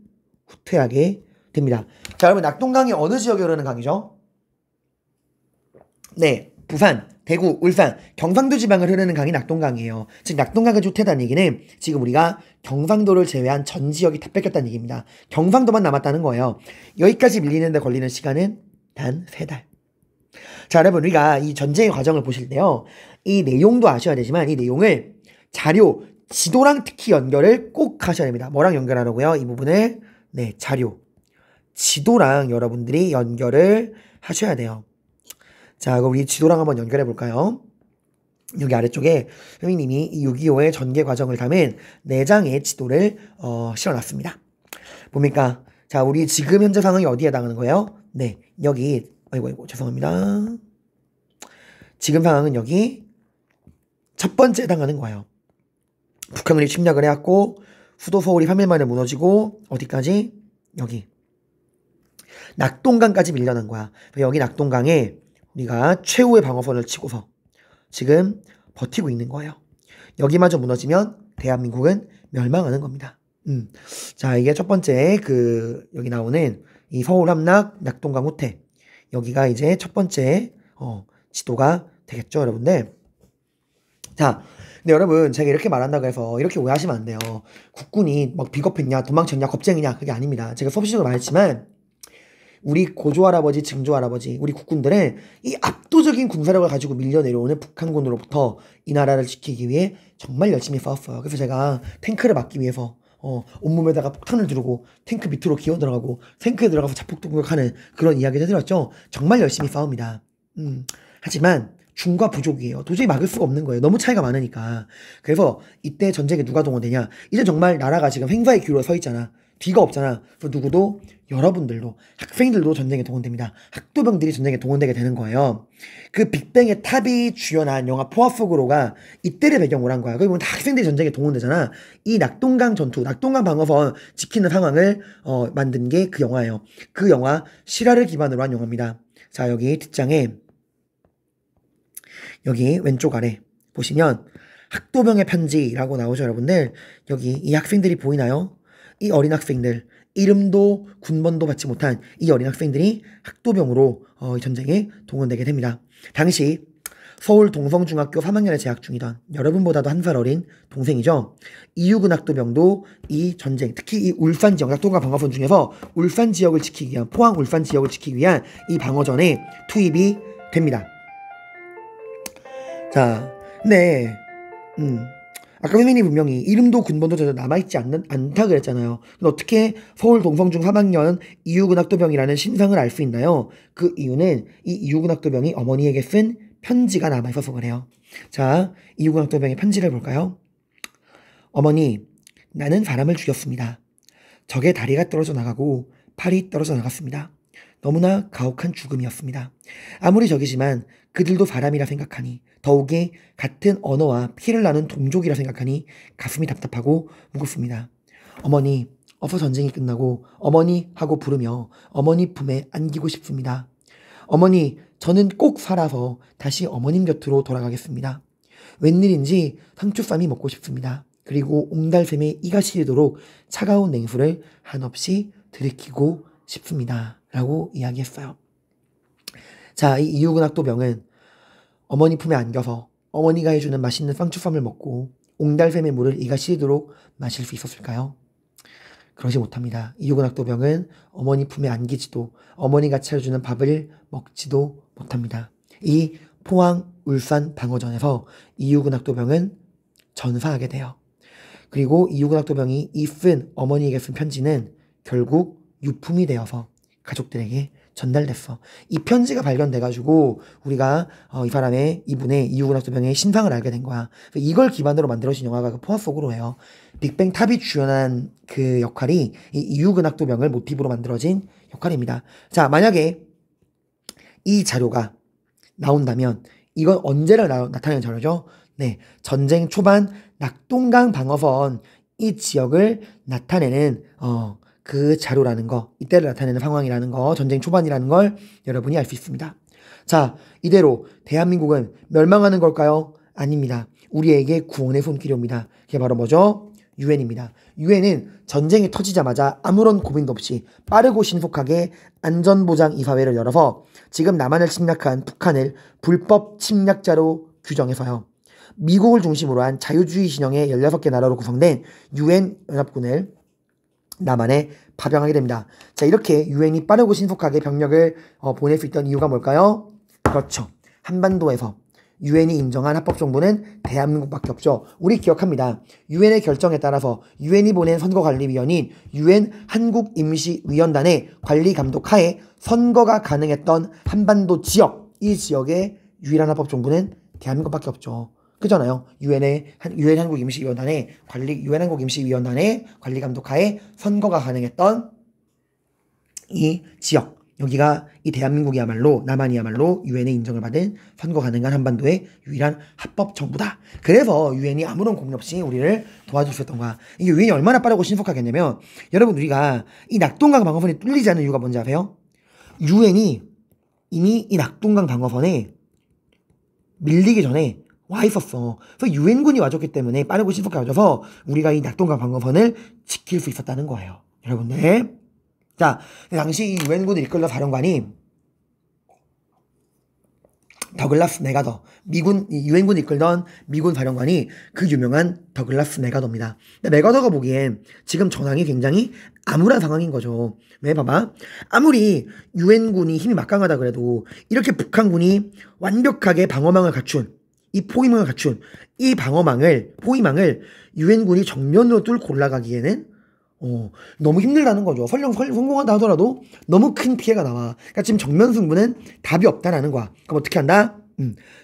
Speaker 1: 후퇴하게 됩니다. 자, 여러분 낙동강이 어느 지역에 흐르는 강이죠? 네, 부산, 대구, 울산, 경상도 지방을 흐르는 강이 낙동강이에요. 즉 낙동강까지 후퇴하다는 얘기는 지금 우리가 경상도를 제외한 전 지역이 다 뺏겼다는 얘기입니다. 경상도만 남았다는 거예요. 여기까지 밀리는데 걸리는 시간은 단 3달. 자, 여러분 우리가 이 전쟁의 과정을 보실 때요. 이 내용도 아셔야 되지만 이 내용을 자료, 지도랑 특히 연결을 꼭 하셔야 됩니다. 뭐랑 연결하라고요? 이 부분을 자료, 지도랑 여러분들이 연결을 하셔야 돼요. 자, 그럼 우리 지도랑 한번 연결해 볼까요? 여기 아래쪽에 선생님이 이 6.25의 전개 과정을 담은 4장의 지도를 실어놨습니다. 뭡니까? 자, 우리 지금 현재 상황이 어디에 해당하는 거예요? 네, 여기 아이고 죄송합니다. 지금 상황은 여기 첫 번째 해당하는 거예요. 북한군이 침략을 해왔고 수도 서울이 3일 만에 무너지고 어디까지? 여기 낙동강까지 밀려난 거야. 여기 낙동강에 우리가 최후의 방어선을 치고서 지금 버티고 있는 거예요. 여기마저 무너지면 대한민국은 멸망하는 겁니다. 자, 이게 첫 번째 여기 나오는 이 서울 함락 낙동강 후퇴. 여기가 이제 첫 번째 지도가 되겠죠, 여러분들. 자, 근데 여러분 제가 이렇게 말한다고 해서 이렇게 오해하시면 안 돼요. 국군이 막 비겁했냐, 도망쳤냐, 겁쟁이냐, 그게 아닙니다. 제가 수업시간에 말했지만 우리 고조할아버지, 증조할아버지, 우리 국군들은 이 압도적인 군사력을 가지고 밀려 내려오는 북한군으로부터 이 나라를 지키기 위해 정말 열심히 싸웠어요. 그래서 제가 탱크를 막기 위해서 온몸에다가 폭탄을 두르고 탱크 밑으로 기어 들어가고 탱크에 들어가서 자폭 공격하는 그런 이야기를 해드렸죠. 정말 열심히 싸웁니다. 하지만 중과 부족이에요. 도저히 막을 수가 없는 거예요. 너무 차이가 많으니까. 그래서 이때 전쟁에 누가 동원되냐? 이제 정말 나라가 지금 횡사의 기로에 서 있잖아. 뒤가 없잖아. 그래서 누구도, 여러분들도, 학생들도 전쟁에 동원됩니다. 학도병들이 전쟁에 동원되게 되는 거예요. 그 빅뱅의 탑이 주연한 영화 포화 속으로가 이때를 배경으로 한 거야. 그리고 다 학생들이 전쟁에 동원되잖아. 이 낙동강 전투, 낙동강 방어선 지키는 상황을 만든 게 그 영화예요. 그 영화 실화를 기반으로 한 영화입니다. 자, 여기 뒷장에 여기 왼쪽 아래 보시면 학도병의 편지라고 나오죠, 여러분들. 여기 이 학생들이 보이나요? 이 어린 학생들, 이름도 군번도 받지 못한 이 어린 학생들이 학도병으로 이 전쟁에 동원되게 됩니다. 당시 서울 동성중학교 3학년에 재학 중이던 여러분보다도 한 살 어린 동생이죠. 이유근 학도병도 이 전쟁, 특히 이 울산 지역, 낙동강 방어선 중에서 울산 지역을 지키기 위한, 포항 울산 지역을 지키기 위한 이 방어전에 투입이 됩니다. 자, 근데 아까 선생님이 분명히 이름도 군번도 전혀 남아있지 않다 그랬잖아요. 근데 어떻게 서울 동성중 3학년 이유근 학도병이라는 신상을 알 수 있나요? 그 이유는 이 이유근 학도병이 어머니에게 쓴 편지가 남아있어서 그래요. 자, 이유근 학도병의 편지를 볼까요? 어머니, 나는 사람을 죽였습니다. 적의 다리가 떨어져 나가고 팔이 떨어져 나갔습니다. 너무나 가혹한 죽음이었습니다. 아무리 적이지만 그들도 사람이라 생각하니, 더욱이 같은 언어와 피를 나눈 동족이라 생각하니 가슴이 답답하고 무겁습니다. 어머니, 어서 전쟁이 끝나고 어머니 하고 부르며 어머니 품에 안기고 싶습니다. 어머니, 저는 꼭 살아서 다시 어머님 곁으로 돌아가겠습니다. 웬일인지 상추쌈이 먹고 싶습니다. 그리고 옹달샘에 이가 시리도록 차가운 냉수를 한없이 들이키고 싶습니다. 라고 이야기했어요. 자, 이 이유근학도병은 어머니 품에 안겨서 어머니가 해주는 맛있는 상추쌈을 먹고 옹달샘의 물을 이가 시리도록 마실 수 있었을까요? 그러지 못합니다. 이유근학도병은 어머니 품에 안기지도 어머니가 차려주는 밥을 먹지도 못합니다. 이 포항, 울산 방어전에서 이유근학도병은 전사하게 돼요. 그리고 이유근학도병이 쓴 어머니에게 쓴 편지는 결국 유품이 되어서 가족들에게 전달됐어. 이 편지가 발견돼가지고 우리가 이분의 이유근학도병의 신상을 알게 된 거야. 이걸 기반으로 만들어진 영화가 그 포화 속으로예요. 빅뱅 탑이 주연한 그 역할이 이 이유근학도병을 모티브로 만들어진 역할입니다. 자, 만약에 이 자료가 나온다면 이건 언제를 나타내는 자료죠? 네, 전쟁 초반 낙동강 방어선 이 지역을 나타내는 그 자료라는 거, 이때를 나타내는 상황이라는 거, 전쟁 초반이라는 걸 여러분이 알 수 있습니다. 자, 이대로 대한민국은 멸망하는 걸까요? 아닙니다. 우리에게 구원의 손길이 옵니다. 그게 바로 뭐죠? 유엔입니다. 유엔은 전쟁이 터지자마자 아무런 고민도 없이 빠르고 신속하게 안전보장이사회를 열어서 지금 남한을 침략한 북한을 불법 침략자로 규정해서요. 미국을 중심으로 한 자유주의 진영의 16개 나라로 구성된 유엔 연합군을 남한에 파병하게 됩니다. 자, 이렇게 유엔이 빠르고 신속하게 병력을 보낼 수 있던 이유가 뭘까요? 그렇죠. 한반도에서 유엔이 인정한 합법정부는 대한민국밖에 없죠. 우리 기억합니다. 유엔의 결정에 따라서 유엔이 보낸 선거관리위원인 유엔 한국임시위원단의 관리감독하에 선거가 가능했던 한반도 지역, 이 지역의 유일한 합법정부는 대한민국밖에 없죠. 그잖아요. 유엔 한국임시위원단의 관리 감독하에 선거가 가능했던 이 지역, 여기가 이 대한민국이야말로 남한이야말로 유엔의 인정을 받은 선거 가능한 한반도의 유일한 합법 정부다. 그래서 유엔이 아무런 고민 없이 우리를 도와줄 수 있었던 거야. 이게 유엔이 얼마나 빠르고 신속하겠냐면, 여러분, 우리가 이 낙동강 방어선이 뚫리지 않는 이유가 뭔지 아세요? 유엔이 이미 이 낙동강 방어선에 밀리기 전에 와 있었어. 그래서 유엔군이 와줬기 때문에 빠르고 신속하게 와줘서 우리가 이 낙동강 방어선을 지킬 수 있었다는 거예요. 여러분들. 자, 당시 이 유엔군을 이끌던 사령관이 더글라스 메가더, 유엔군을 이끌던 미군 사령관이 그 유명한 더글라스 메가더입니다. 근데 메가더가 보기엔 지금 전황이 굉장히 암울한 상황인 거죠. 왜? 봐봐. 아무리 유엔군이 힘이 막강하다 그래도 이렇게 북한군이 완벽하게 방어망을 갖춘 이 포위망을 갖춘 이 포위망을 유엔군이 정면으로 뚫고 올라가기에는 너무 힘들다는 거죠. 설령 성공한다 하더라도 너무 큰 피해가 나와. 그러니까 지금 정면 승부는 답이 없다라는 거야. 그럼 어떻게 한다?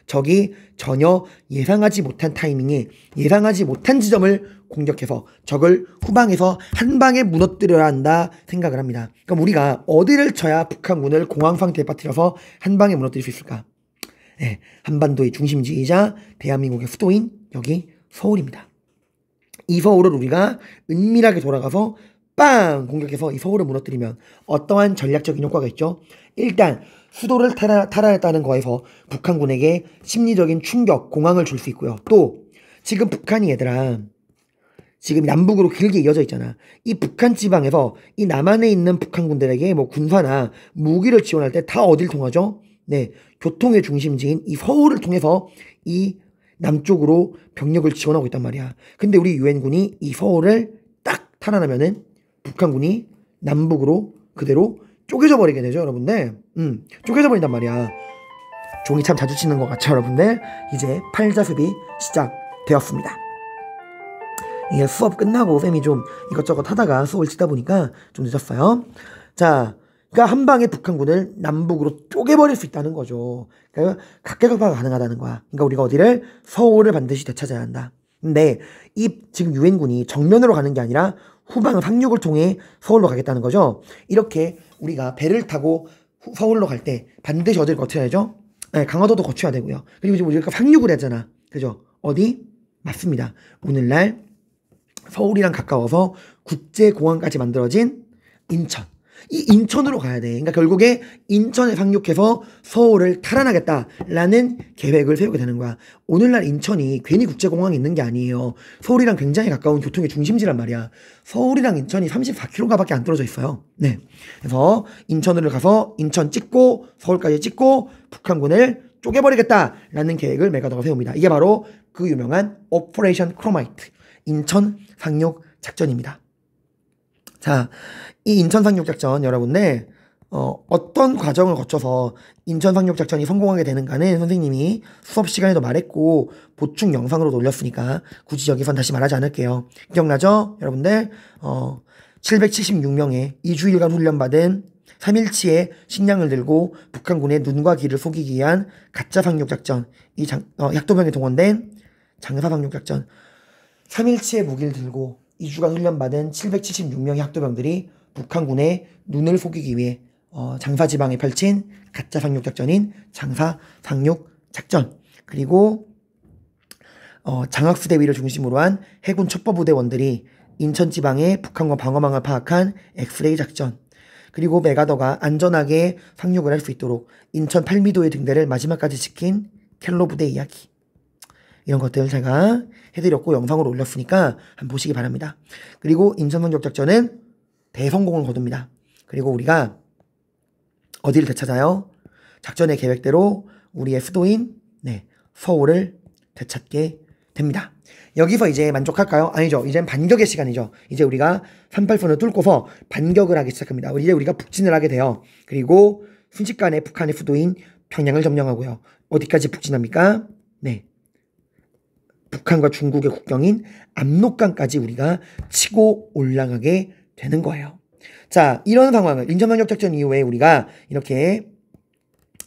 Speaker 1: 적이 전혀 예상하지 못한 타이밍에 예상하지 못한 지점을 공격해서 적을 후방에서 한 방에 무너뜨려야 한다 생각을 합니다. 그럼 우리가 어디를 쳐야 북한군을 공황 상태에 빠뜨려서 한 방에 무너뜨릴 수 있을까? 네, 한반도의 중심지이자 대한민국의 수도인 여기 서울입니다. 이 서울을 우리가 은밀하게 돌아가서 빵 공격해서 이 서울을 무너뜨리면 어떠한 전략적인 효과가 있죠? 일단 수도를 탈환했다는 거에서 북한군에게 심리적인 충격, 공황을 줄 수 있고요. 또 지금 북한이 얘들아 지금 남북으로 길게 이어져 있잖아. 이 북한 지방에서 이 남한에 있는 북한군들에게 뭐 군사나 무기를 지원할 때 다 어딜 통하죠? 네, 교통의 중심지인 이 서울을 통해서 이 남쪽으로 병력을 지원하고 있단 말이야. 근데 우리 유엔군이 이 서울을 딱 탈환하면은 북한군이 남북으로 그대로 쪼개져 버리게 되죠, 여러분들. 쪼개져 버린단 말이야. 종이 참 자주 치는 것 같죠, 여러분들. 이제 팔자습이 시작되었습니다. 이게 수업 끝나고 쌤이 좀 이것저것 하다가 수업을 치다 보니까 좀 늦었어요. 자, 그러니까 한 방에 북한군을 남북으로 쪼개버릴 수 있다는 거죠. 그러니까 각계각파가 가능하다는 거야. 그러니까 우리가 어디를 서울을 반드시 되찾아야 한다. 근데 이 지금 유엔군이 정면으로 가는 게 아니라 후방 상륙을 통해 서울로 가겠다는 거죠. 이렇게 우리가 배를 타고 서울로 갈 때 반드시 어디를 거쳐야 되죠? 네, 강화도도 거쳐야 되고요. 그리고 지금 우리가 상륙을 하잖아. 그죠? 어디? 맞습니다. 오늘날 서울이랑 가까워서 국제공항까지 만들어진 인천. 이 인천으로 가야 돼. 그러니까 결국에 인천에 상륙해서 서울을 탈환하겠다라는 계획을 세우게 되는 거야. 오늘날 인천이 괜히 국제공항이 있는 게 아니에요. 서울이랑 굉장히 가까운 교통의 중심지란 말이야. 서울이랑 인천이 34km가밖에 안 떨어져 있어요. 네. 그래서 인천으로 가서 인천 찍고 서울까지 찍고 북한군을 쪼개버리겠다라는 계획을 메가더가 세웁니다. 이게 바로 그 유명한 오퍼레이션 크로마이트 인천 상륙 작전입니다. 자, 이 인천 상륙 작전 여러분들 어떤 과정을 거쳐서 인천 상륙 작전이 성공하게 되는가는 선생님이 수업 시간에도 말했고 보충 영상으로 올렸으니까 굳이 여기선 다시 말하지 않을게요. 기억나죠? 여러분들 776명의 2주일간 훈련받은 3일치의 식량을 들고 북한군의 눈과 귀를 속이기 위한 가짜 상륙 작전, 이 약도병에 동원된 장사 상륙 작전, 3일치의 무기를 들고 2주간 훈련받은 776명의 학도병들이 북한군의 눈을 속이기 위해 장사지방에 펼친 가짜 상륙 작전인 장사 상륙 작전, 그리고 장학수 대위를 중심으로 한 해군 첩보부대원들이 인천 지방의 북한군 방어망을 파악한 엑스레이 작전, 그리고 메가더가 안전하게 상륙을 할 수 있도록 인천 8미도의 등대를 마지막까지 지킨 켈로 부대 이야기, 이런 것들을 제가 해드렸고 영상으로 올렸으니까 한번 보시기 바랍니다. 그리고 인천 상륙 작전은 대성공을 거둡니다. 그리고 우리가 어디를 되찾아요? 작전의 계획대로 우리의 수도인 서울을 되찾게 됩니다. 여기서 이제 만족할까요? 아니죠. 이젠 반격의 시간이죠. 이제 우리가 38선을 뚫고서 반격을 하기 시작합니다. 이제 우리가 북진을 하게 돼요. 그리고 순식간에 북한의 수도인 평양을 점령하고요. 어디까지 북진합니까? 네, 북한과 중국의 국경인 압록강까지 우리가 치고 올라가게 되는 거예요. 자, 이런 상황을 인천 상륙 작전 이후에 우리가 이렇게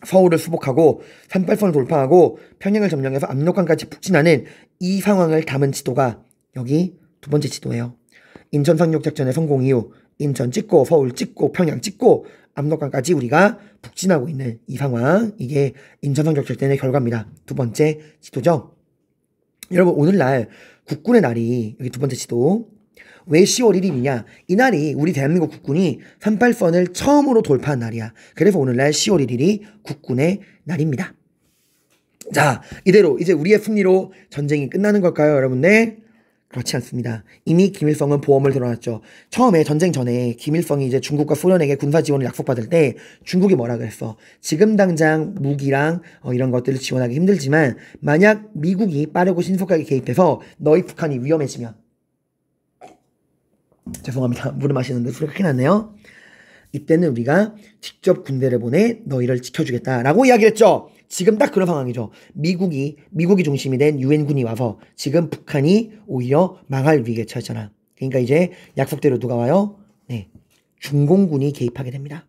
Speaker 1: 서울을 수복하고 38선을 돌파하고 평양을 점령해서 압록강까지 북진하는 이 상황을 담은 지도가 여기 두 번째 지도예요. 인천 상륙 작전의 성공 이후 인천 찍고 서울 찍고 평양 찍고 압록강까지 우리가 북진하고 있는 이 상황, 이게 인천 상륙 작전의 결과입니다. 두 번째 지도죠. 여러분, 오늘날 국군의 날이 여기 두 번째 지도. 왜 10월 1일이냐? 이 날이 우리 대한민국 국군이 38선을 처음으로 돌파한 날이야. 그래서 오늘날 10월 1일이 국군의 날입니다. 자, 이대로 이제 우리의 승리로 전쟁이 끝나는 걸까요, 여러분들? 그렇지 않습니다. 이미 김일성은 보험을 들어놨죠. 처음에 전쟁 전에 김일성이 이제 중국과 소련에게 군사 지원을 약속받을 때 중국이 뭐라 그랬어? 지금 당장 무기랑 이런 것들을 지원하기 힘들지만 만약 미국이 빠르고 신속하게 개입해서 너희 북한이 위험해지면, 죄송합니다. 물을 마시는데 소리가 크게 났네요. 이때는 우리가 직접 군대를 보내 너희를 지켜주겠다라고 이야기를 했죠. 지금 딱 그런 상황이죠. 미국이 중심이 된 유엔군이 와서 지금 북한이 오히려 망할 위기에 처했잖아. 그러니까 이제 약속대로 누가 와요? 네, 중공군이 개입하게 됩니다.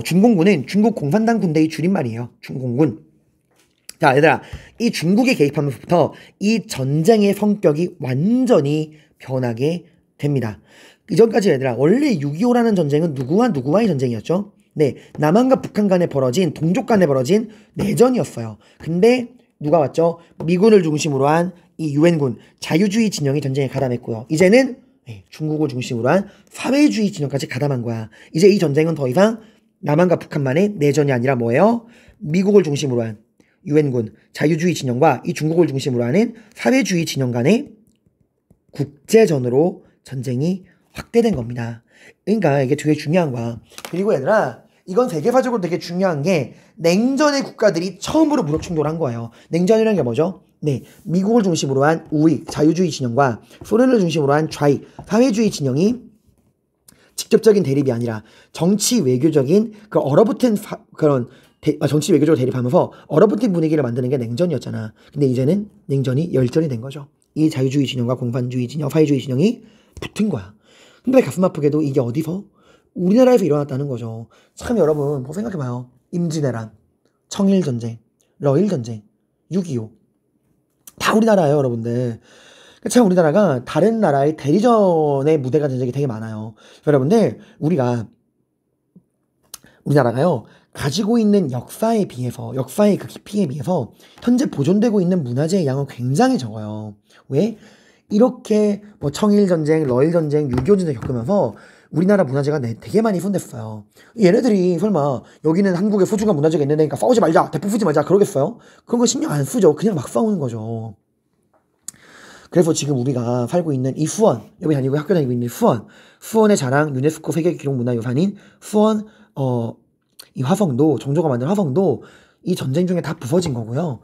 Speaker 1: 중공군은 중국 공산당 군대의 줄임말이에요. 중공군. 자, 얘들아, 이 중국이 개입하면서부터 이 전쟁의 성격이 완전히 변하게 됩니다. 이전까지 얘들아, 원래 6.25라는 전쟁은 누구와의 전쟁이었죠? 네, 남한과 북한 간에 벌어진, 동족 간에 벌어진 내전이었어요. 근데 누가 왔죠? 미군을 중심으로 한 이 유엔군, 자유주의 진영이 전쟁에 가담했고요. 이제는 중국을 중심으로 한 사회주의 진영까지 가담한 거야. 이제 이 전쟁은 더 이상 남한과 북한만의 내전이 아니라 뭐예요? 미국을 중심으로 한 유엔군, 자유주의 진영과 이 중국을 중심으로 하는 사회주의 진영 간의 국제전으로 전쟁이 확대된 겁니다. 그러니까 이게 되게 중요한 거야. 그리고 얘들아, 이건 세계사적으로 되게 중요한 게 냉전의 국가들이 처음으로 무력 충돌한 거예요. 냉전이라는 게 뭐죠? 네, 미국을 중심으로 한 우익, 자유주의 진영과 소련을 중심으로 한 좌익, 사회주의 진영이 직접적인 대립이 아니라 정치 외교적인 그 얼어붙은 정치 외교적으로 대립하면서 얼어붙은 분위기를 만드는 게 냉전이었잖아. 근데 이제는 냉전이 열전이 된 거죠. 이 자유주의 진영과 공산주의 진영, 사회주의 진영이 붙은 거야. 근데 가슴 아프게도 이게 어디서? 우리나라에서 일어났다는 거죠. 참 여러분, 뭐 생각해봐요. 임진왜란, 청일전쟁, 러일전쟁, 6.25 다 우리나라예요, 여러분들. 참 우리나라가 다른 나라의 대리전의 무대가 된 적이 되게 많아요. 여러분들, 우리나라가요, 가지고 있는 역사의 그 깊이에 비해서 현재 보존되고 있는 문화재의 양은 굉장히 적어요. 왜? 이렇게 뭐 청일전쟁, 러일전쟁, 6.25 전쟁 겪으면서 우리나라 문화재가 되게 많이 손댔어요. 얘네들이 설마 여기는 한국의 소중한 문화재가 있는 데니까 싸우지 말자, 대포 쓰지 말자 그러겠어요? 그런 거 신경 안 쓰죠. 그냥 막 싸우는 거죠. 그래서 지금 우리가 살고 있는 이 수원, 여기 다니고 학교 다니고 있는 수원의 자랑 유네스코 세계기록문화유산인 수원 이 화성도, 정조가 만든 화성도 이 전쟁 중에 다 부서진 거고요.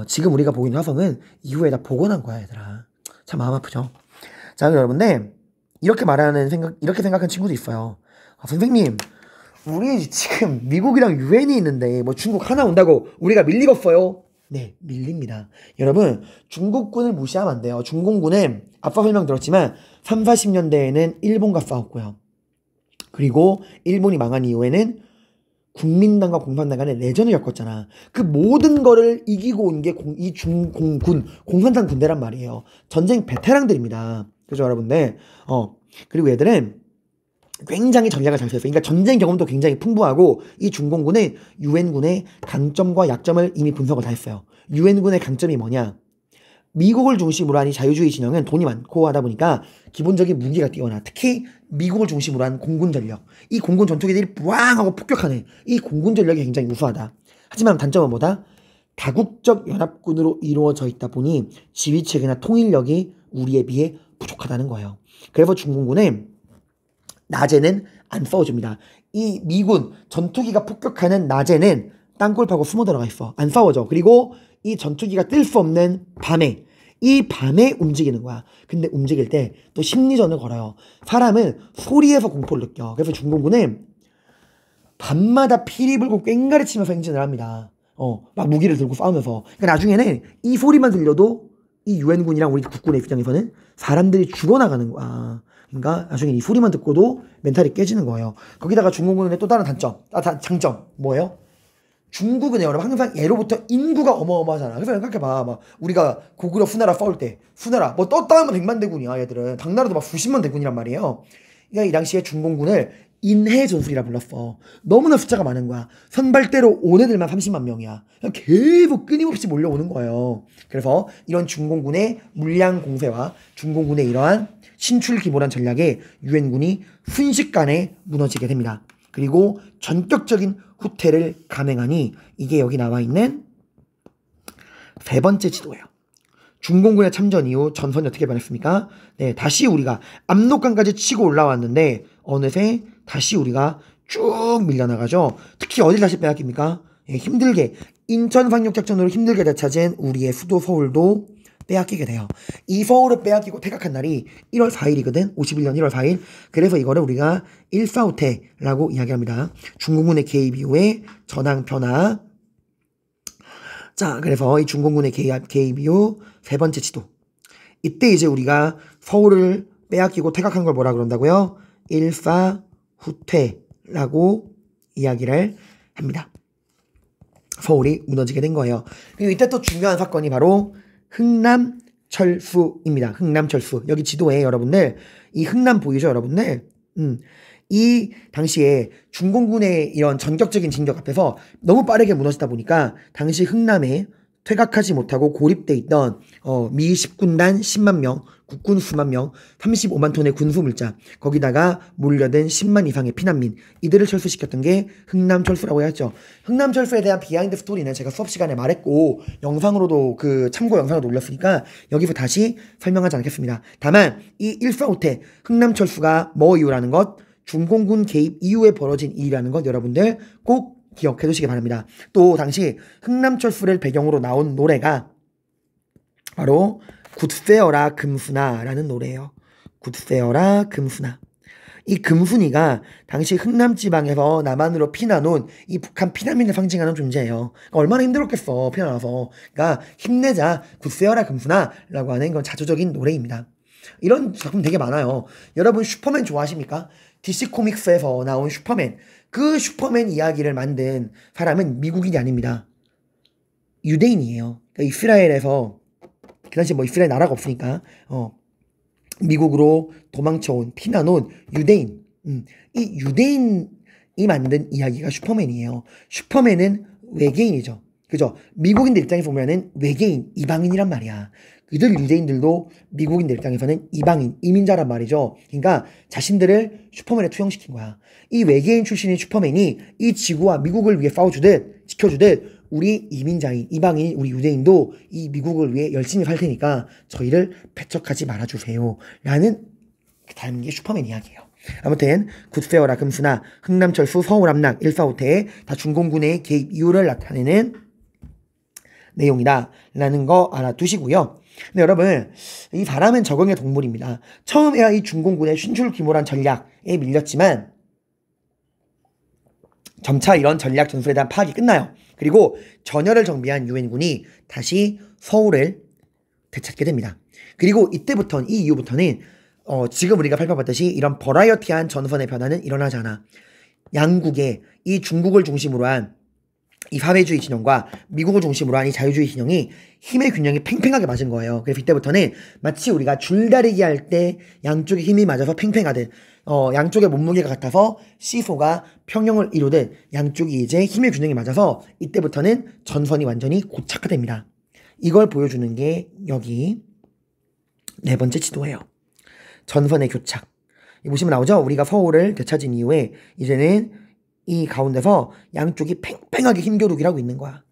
Speaker 1: 지금 우리가 보고 있는 화성은 이후에 다 복원한 거야, 얘들아. 참 마음 아프죠. 자, 여러분들 이렇게 생각하는 친구도 있어요. 선생님, 우리 지금 미국이랑 유엔이 있는데 뭐 중국 하나 온다고 우리가 밀리겠어요? 네, 밀립니다. 여러분, 중국군을 무시하면 안 돼요. 중공군은 아까 설명드렸지만 3, 40년대에는 일본과 싸웠고요. 그리고 일본이 망한 이후에는 국민당과 공산당 간의 내전을 겪었잖아. 그 모든 거를 이기고 온 게 이 중공군, 공산당 군대란 말이에요. 전쟁 베테랑들입니다. 그죠, 여러분들? 그리고 얘들은 굉장히 전략을 잘 썼어요. 그러니까 전쟁 경험도 굉장히 풍부하고 이 중공군은 유엔군의 강점과 약점을 이미 분석을 다 했어요. 유엔군의 강점이 뭐냐? 미국을 중심으로 한 이 자유주의 진영은 돈이 많고 하다 보니까 기본적인 무기가 뛰어나. 특히 미국을 중심으로 한 공군 전력. 이 공군 전투기들이 뿌앙하고 폭격하는 이 공군 전력이 굉장히 우수하다. 하지만 단점은 뭐다? 다국적 연합군으로 이루어져 있다 보니 지휘체계나 통일력이 우리에 비해 부족하다는 거예요. 그래서 중공군은 낮에는 안 싸워줍니다. 이 미군 전투기가 폭격하는 낮에는 땅굴 파고 숨어 들어가 있어. 안 싸워줘. 그리고 이 전투기가 뜰 수 없는 이 밤에 움직이는 거야. 근데 움직일 때 또 심리전을 걸어요. 사람은 소리에서 공포를 느껴. 그래서 중공군은 밤마다 피리 불고 꽹가리 치면서 행진을 합니다. 막 무기를 들고 싸우면서. 그러니까 나중에는 이 소리만 들려도 이 유엔군이랑 우리 국군의 입장에서는 사람들이 죽어나가는 거야. 그러니까 나중에 이 소리만 듣고도 멘탈이 깨지는 거예요. 거기다가 중공군의 또 다른 장점 뭐예요? 중국은 여러분 항상 예로부터 인구가 어마어마하잖아. 그래서 생각해봐. 막 우리가 고구려 수나라 싸울 때 수나라 뭐 떴다 하면 100만 대군이야. 얘들은 당나라도 막 수십만 대군이란 말이에요. 그러니까 이 당시에 중공군을 인해전술이라 불렀어. 너무나 숫자가 많은 거야. 선발대로 온 애들만 30만 명이야. 계속 끊임없이 몰려오는 거예요. 그래서 이런 중공군의 물량 공세와 중공군의 이러한 신출기몰한 전략에 유엔군이 순식간에 무너지게 됩니다. 그리고 전격적인 후퇴를 감행하니 이게 여기 나와 있는 세 번째 지도예요. 중공군의 참전 이후 전선이 어떻게 변했습니까? 네, 다시 우리가 압록강까지 치고 올라왔는데 어느새 다시 우리가 쭉 밀려나가죠. 특히 어딜 다시 빼앗깁니까? 예, 힘들게 인천 상륙작전으로 힘들게 되찾은 우리의 수도 서울도 빼앗기게 돼요. 이 서울을 빼앗기고 퇴각한 날이 1월 4일이거든. 51년 1월 4일. 그래서 이거를 우리가 일사후퇴라고 이야기합니다. 중공군의 개입 이후에 전황 변화. 자, 그래서 이 중공군의 개입 이후 세 번째 지도. 이때 이제 우리가 서울을 빼앗기고 퇴각한 걸 뭐라 그런다고요? 일사후퇴라고 이야기를 합니다. 서울이 무너지게 된 거예요. 그리고 이때 또 중요한 사건이 바로 흥남철수입니다. 흥남철수. 여기 지도에 여러분들 이 흥남 보이죠, 여러분들? 이 당시에 중공군의 이런 전격적인 진격 앞에서 너무 빠르게 무너지다 보니까 당시 흥남에 퇴각하지 못하고 고립돼 있던 미 10군단 10만 명, 국군 수만 명, 35만 톤의 군수 물자, 거기다가 몰려든 10만 이상의 피난민, 이들을 철수시켰던 게 흥남철수라고 했죠. 흥남철수에 대한 비하인드 스토리는 제가 수업 시간에 말했고 영상으로도 참고 영상으로 올렸으니까 여기서 다시 설명하지 않겠습니다. 다만 이 일사후퇴 흥남철수가 뭐 이유라는 것, 중공군 개입 이후에 벌어진 일이라는 것 여러분들 꼭 기억해 두시기 바랍니다. 또 당시 흥남철수를 배경으로 나온 노래가 바로 굿세어라 금순아라는 노래예요. 굿세어라 금순아. 이 금순이가 당시 흥남지방에서 남한으로 피난 온 이 북한 피난민을 상징하는 존재예요. 그러니까 얼마나 힘들었겠어, 피난와서. 그러니까 힘내자, 굿세어라 금순아라고 하는 건 자조적인 노래입니다. 이런 작품 되게 많아요. 여러분 슈퍼맨 좋아하십니까? DC 코믹스에서 나온 슈퍼맨. 그 슈퍼맨 이야기를 만든 사람은 미국인이 아닙니다. 유대인이에요. 그러니까 이스라엘에서 그 당시 뭐 이스라엘 나라가 없으니까 미국으로 도망쳐온 피난온 유대인. 이 유대인이 만든 이야기가 슈퍼맨이에요. 슈퍼맨은 외계인이죠. 그죠? 미국인들 입장에서 보면은 외계인, 이방인이란 말이야. 그들 유대인들도 미국인들 입장에서는 이방인, 이민자란 말이죠. 그러니까 자신들을 슈퍼맨에 투영시킨 거야. 이 외계인 출신의 슈퍼맨이 이 지구와 미국을 위해 싸워주듯 지켜주듯 우리 이민자인, 이방인, 우리 유대인도 이 미국을 위해 열심히 살 테니까 저희를 배척하지 말아주세요. 라는 다른 게 슈퍼맨 이야기예요. 아무튼 굿페어라 금수나, 흥남철수, 서울함락, 일사후퇴 다 중공군의 개입 이유를 나타내는 내용이다 라는 거 알아두시고요. 근데 여러분, 이 사람은 적응의 동물입니다. 처음에야 이 중공군의 신출귀몰한 전략에 밀렸지만 점차 이런 전략 전술에 대한 파악이 끝나요. 그리고 전열을 정비한 유엔군이 다시 서울을 되찾게 됩니다. 그리고 이때부터는, 이 이후부터는 지금 우리가 살펴봤듯이 이런 버라이어티한 전선의 변화는 일어나지 않아. 양국의 이 중국을 중심으로 한 이 사회주의 진영과 미국을 중심으로 한 이 자유주의 진영이 힘의 균형이 팽팽하게 맞은 거예요. 그래서 이때부터는 마치 우리가 줄다리기 할 때 양쪽의 힘이 맞아서 팽팽하듯 양쪽의 몸무게가 같아서 시소가 평형을 이루듯 양쪽이 이제 힘의 균형이 맞아서 이때부터는 전선이 완전히 고착화됩니다. 이걸 보여주는 게 여기 네 번째 지도예요. 전선의 교착. 보시면 나오죠? 우리가 서울을 되찾은 이후에 이제는 이 가운데서 양쪽이 팽팽하게 힘겨루기를 하고 있는 거야.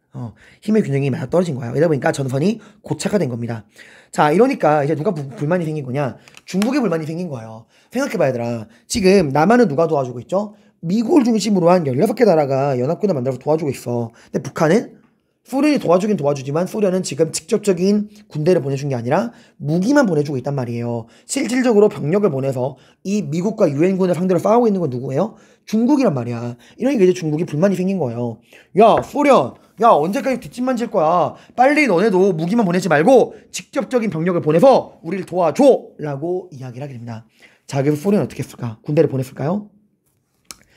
Speaker 1: 힘의 균형이 맞아 떨어진 거야. 이러다 보니까 전선이 고착화된 겁니다. 자, 이러니까 이제 누가 불만이 생긴 거냐? 중국에 불만이 생긴 거예요. 생각해봐, 얘들아. 지금 남한은 누가 도와주고 있죠? 미국을 중심으로 한 16개 나라가 연합군을 만들어서 도와주고 있어. 근데 북한은 소련이 도와주긴 도와주지만 소련은 지금 직접적인 군대를 보내준 게 아니라 무기만 보내주고 있단 말이에요. 실질적으로 병력을 보내서 이 미국과 유엔군을 상대로 싸우고 있는 건 누구예요? 중국이란 말이야. 이러니까 이제 중국이 불만이 생긴 거예요. 야, 소련! 야, 언제까지 뒷짐만 질 거야? 빨리 너네도 무기만 보내지 말고 직접적인 병력을 보내서 우리를 도와줘! 라고 이야기를 하게 됩니다. 자, 그래서 소련은 어떻게 했을까? 군대를 보냈을까요?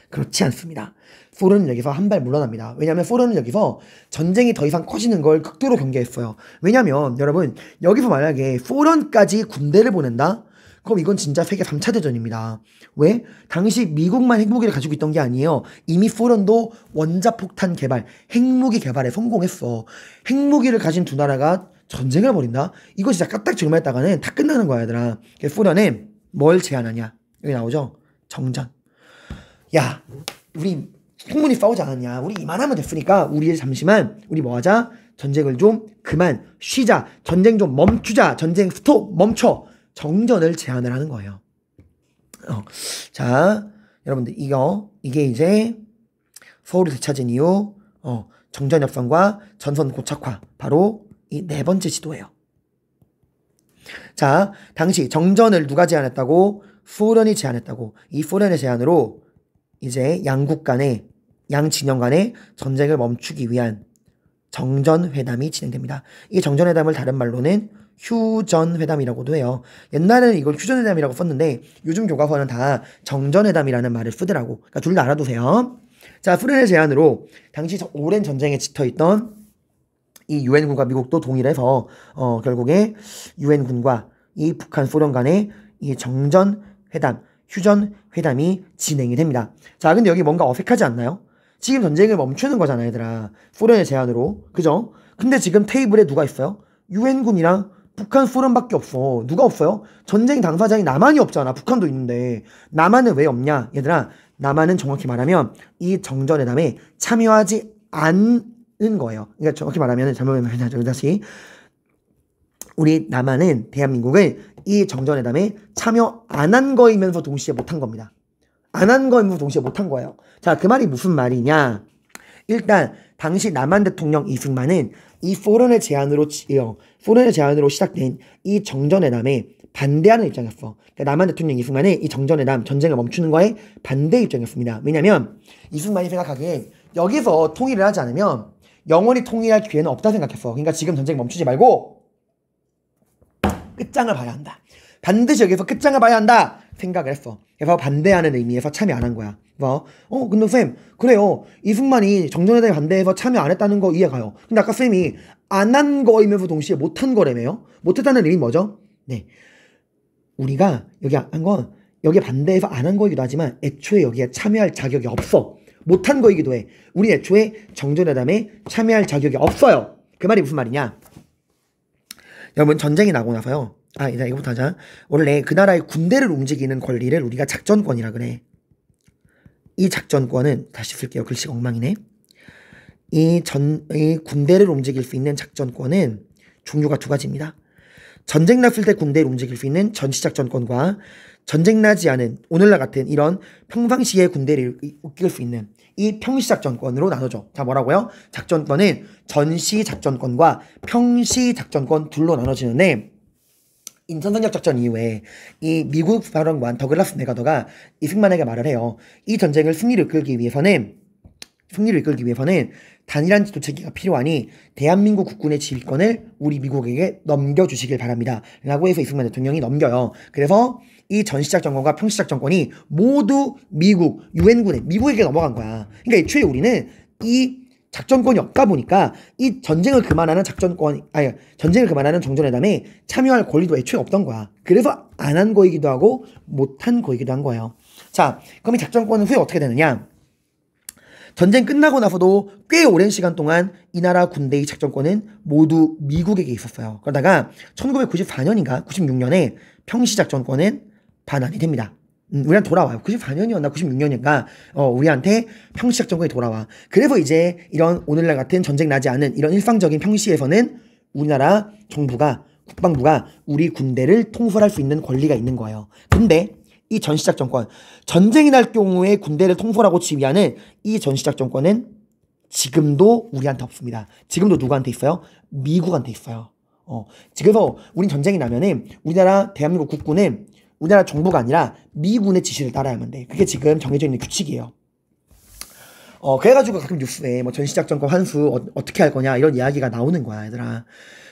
Speaker 1: 그렇지 않습니다. 소련은 여기서 한 발 물러납니다. 왜냐하면 소련은 여기서 전쟁이 더 이상 커지는 걸 극도로 경계했어요. 왜냐하면 여러분, 여기서 만약에 소련까지 군대를 보낸다? 그럼 이건 진짜 세계 3차 대전입니다. 왜? 당시 미국만 핵무기를 가지고 있던 게 아니에요. 이미 소련도 원자폭탄 개발, 핵무기 개발에 성공했어. 핵무기를 가진 두 나라가 전쟁을 벌인다? 이거 진짜 까딱질만했다가는 다 끝나는 거야, 얘들아. 그래서 소련은 뭘 제안하냐? 여기 나오죠? 정전. 야, 우리 풍문이 싸우지 않았냐? 우리 이만하면 됐으니까 우리 이제 잠시만 우리 뭐 하자? 전쟁을 좀 그만 쉬자. 전쟁 좀 멈추자. 전쟁 스톱 멈춰. 정전을 제안을 하는 거예요. 자, 여러분들 이게 이제 서울을 되찾은 이후 정전 협상과 전선 고착화, 바로 이 네 번째 지도예요. 자, 당시 정전을 누가 제안했다고? 소련이 제안했다고. 이 소련의 제안으로 이제 양국 간의, 양 진영 간의 전쟁을 멈추기 위한 정전회담이 진행됩니다. 이 정전회담을 다른 말로는 휴전회담이라고도 해요. 옛날에는 이걸 휴전회담이라고 썼는데 요즘 교과서는 다 정전회담이라는 말을 쓰더라고. 그러니까 둘 다 알아두세요. 자, 소련의 제안으로 당시 오랜 전쟁에 지쳐있던 이 유엔군과 미국도 동일해서 결국에 유엔군과 이 북한 소련 간의 이 정전회담, 휴전회담이 진행이 됩니다. 자, 근데 여기 뭔가 어색하지 않나요? 지금 전쟁을 멈추는 거잖아, 얘들아. 소련의 제안으로. 그죠? 근데 지금 테이블에 누가 있어요? 유엔군이랑 북한, 소련밖에 없어. 누가 없어요? 전쟁 당사자인 남한이 없잖아. 북한도 있는데. 남한은 왜 없냐? 얘들아, 남한은 정확히 말하면 이 정전회담에 참여하지 않은 거예요. 그러니까 정확히 말하면 잘못하면 다시 우리 남한은 대한민국을 이 정전회담에 참여 안 한 거이면서 동시에 못한 겁니다. 안 한 거이면서 동시에 못한 거예요. 자, 그 말이 무슨 말이냐? 일단 당시 남한 대통령 이승만은 이 소련의 제안으로 시작된 이 정전회담에 반대하는 입장이었어. 그러니까 남한 대통령 이승만은 이 정전회담, 전쟁을 멈추는 거에 반대 입장이었습니다. 왜냐면 이승만이 생각하기에 여기서 통일을 하지 않으면 영원히 통일할 기회는 없다 생각했어. 그러니까 지금 전쟁 멈추지 말고 끝장을 봐야 한다. 반드시 여기서 끝장을 봐야 한다 생각을 했어. 그래서 반대하는 의미에서 참여 안 한 거야. 그래서 근데 쌤, 그래요. 이승만이 정전회담에 반대해서 참여 안 했다는 거 이해가요. 근데 아까 쌤이 안 한 거이면서 동시에 못한 거라며요. 못했다는 의미 뭐죠? 네, 우리가 여기 한 건 여기에 반대해서 안 한 거이기도 하지만 애초에 여기에 참여할 자격이 없어. 못한 거이기도 해. 우리 애초에 정전회담에 참여할 자격이 없어요. 그 말이 무슨 말이냐? 여러분 전쟁이 나고 나서요. 일단 이거부터 하자. 원래 그 나라의 군대를 움직이는 권리를 우리가 작전권이라 그래. 이 작전권은 다시 쓸게요. 글씨가 엉망이네. 이 군대를 움직일 수 있는 작전권은 종류가 두 가지입니다. 전쟁 났을 때 군대를 움직일 수 있는 전시작전권과 전쟁 나지 않은 오늘날 같은 이런 평상시에 군대를 이끌 수 있는 이 평시작전권으로 나눠져. 자, 뭐라고요? 작전권은 전시작전권과 평시작전권 둘로 나눠지는데 인천선역 작전 이후에 이 미국 사령관 더글라스 메가더가 이승만에게 말을 해요. 이 전쟁을 승리를 이끌기 위해서는 단일한 지도 체계가 필요하니 대한민국 국군의 지휘권을 우리 미국에게 넘겨주시길 바랍니다. 라고 해서 이승만 대통령이 넘겨요. 그래서 이 전시작전권과 평시작전권이 모두 미국에게 넘어간 거야. 그러니까 애초에 우리는 이 작전권이 없다 보니까 이 전쟁을 그만하는 정전회담에 참여할 권리도 애초에 없던 거야. 그래서 안 한 거이기도 하고 못한 거이기도 한 거예요. 자, 그럼 이 작전권은 후에 어떻게 되느냐? 전쟁 끝나고 나서도 꽤 오랜 시간 동안 이 나라 군대의 작전권은 모두 미국에게 있었어요. 그러다가 1994년인가 96년에 평시작전권은 반환이 됩니다. 우리한테 돌아와요. 94년이었나 96년인가 우리한테 평시작전권이 돌아와. 그래서 이제 이런 오늘날 같은 전쟁 나지 않은 이런 일상적인 평시에서는 우리나라 정부가 국방부가 우리 군대를 통솔할 수 있는 권리가 있는 거예요. 근데 이 전시작전권, 전쟁이 날 경우에 군대를 통솔하고 지휘하는 이 전시작전권은 지금도 우리한테 없습니다. 지금도 누구한테 있어요? 미국한테 있어요. 그래서 우린 전쟁이 나면은 우리나라 대한민국 국군은 우리나라 정부가 아니라 미군의 지시를 따라야만 돼. 그게 지금 정해져 있는 규칙이에요. 그래가지고 가끔 뉴스에 뭐 전시작전권 환수 어떻게 할 거냐 이런 이야기가 나오는 거야, 얘들아.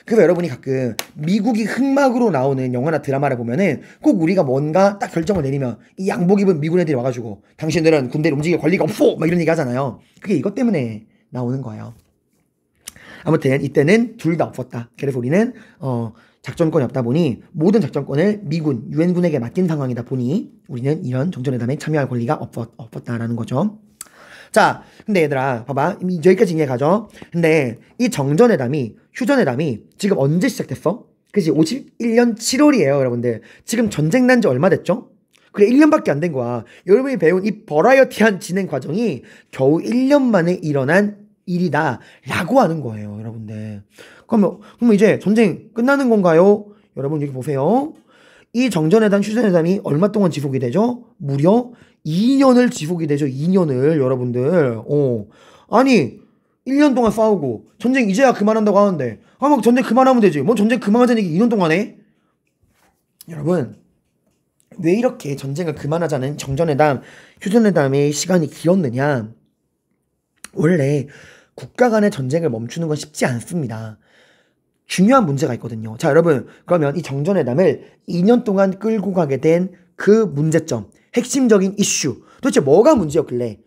Speaker 1: 그래서 여러분이 가끔 미국이 흑막으로 나오는 영화나 드라마를 보면은 꼭 우리가 뭔가 딱 결정을 내리면 이 양복 입은 미군 애들이 와가지고 당신들은 군대를 움직일 권리가 없어! 막 이런 얘기 하잖아요. 그게 이것 때문에 나오는 거예요. 아무튼 이때는 둘 다 없었다. 그래서 우리는 작전권이 없다 보니 모든 작전권을 미군, 유엔군에게 맡긴 상황이다 보니 우리는 이런 정전회담에 참여할 권리가 없었다라는 거죠. 자, 근데 얘들아 봐봐, 여기까지 이해가죠? 근데 이 휴전회담이 지금 언제 시작됐어? 그치, 51년 7월이에요 여러분들. 지금 전쟁 난 지 얼마 됐죠? 그래, 1년밖에 안 된 거야. 여러분이 배운 이 버라이어티한 진행 과정이 겨우 1년 만에 일어난 일이다 라고 하는 거예요, 여러분들. 그럼 이제 전쟁 끝나는 건가요? 여러분 여기 보세요. 이 휴전회담이 얼마 동안 지속이 되죠? 무려 2년을 지속이 되죠. 2년을 여러분들. 아니 1년 동안 싸우고 전쟁 이제야 그만한다고 하는데 뭐 전쟁 그만하면 되지. 뭐 전쟁 그만하자는 얘기 2년 동안 해? 여러분 왜 이렇게 전쟁을 그만하자는 휴전회담의 시간이 길었느냐? 원래 국가 간의 전쟁을 멈추는 건 쉽지 않습니다. 중요한 문제가 있거든요. 자, 여러분 그러면 이 정전회담을 2년 동안 끌고 가게 된 그 문제점, 핵심적인 이슈, 도대체 뭐가 문제였길래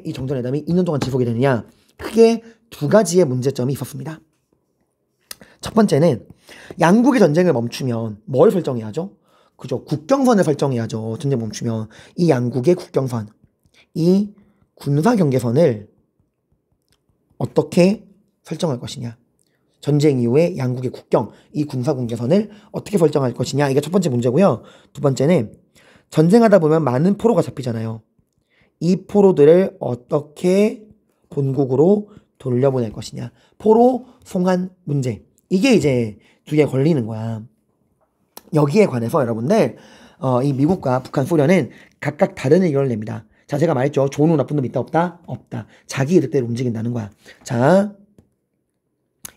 Speaker 1: 이 정전회담이 2년 동안 지속이 되느냐? 크게 두 가지의 문제점이 있었습니다. 첫 번째는 양국의 전쟁을 멈추면 뭘 설정해야죠? 그죠? 국경선을 설정해야죠. 전쟁 멈추면 이 양국의 국경선, 이 군사경계선을 어떻게 설정할 것이냐? 전쟁 이후에 양국의 국경, 이 군사경계선을 어떻게 설정할 것이냐? 이게 첫 번째 문제고요. 두 번째는 전쟁하다 보면 많은 포로가 잡히잖아요. 이 포로들을 어떻게 본국으로 돌려보낼 것이냐? 포로 송환 문제. 이게 이제 두 개 걸리는 거야. 여기에 관해서 여러분들 이 미국과 북한, 소련은 각각 다른 의견을 냅니다. 자, 제가 말했죠. 좋은 놈 나쁜 놈 있다 없다? 없다. 자기 이득대로 움직인다는 거야. 자,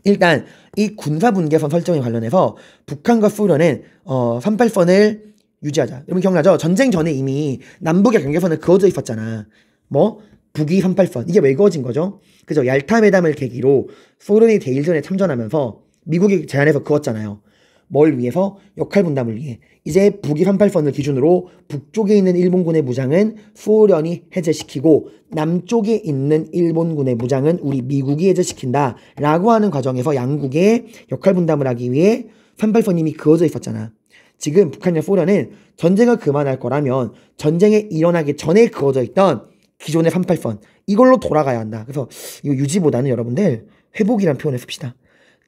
Speaker 1: 일단 이 군사분계선 설정에 관련해서 북한과 소련은 38선을 유지하자. 여러분 기억나죠? 전쟁 전에 이미 남북의 경계선을 그어져 있었잖아. 뭐 북위 38선. 이게 왜 그어진 거죠? 그죠? 얄타 회담을 계기로 소련이 대일전에 참전하면서 미국이 제안해서 그었잖아요. 뭘 위해서? 역할 분담을 위해. 이제 북위 38선을 기준으로 북쪽에 있는 일본군의 무장은 소련이 해제시키고 남쪽에 있는 일본군의 무장은 우리 미국이 해제시킨다 라고 하는 과정에서 양국의 역할 분담을 하기 위해 38선이 이미 그어져 있었잖아. 지금 북한이나 소련은 전쟁을 그만할 거라면 전쟁이 일어나기 전에 그어져 있던 기존의 38선 이걸로 돌아가야 한다. 그래서 이거 유지보다는 여러분들 회복이란 표현을 씁시다.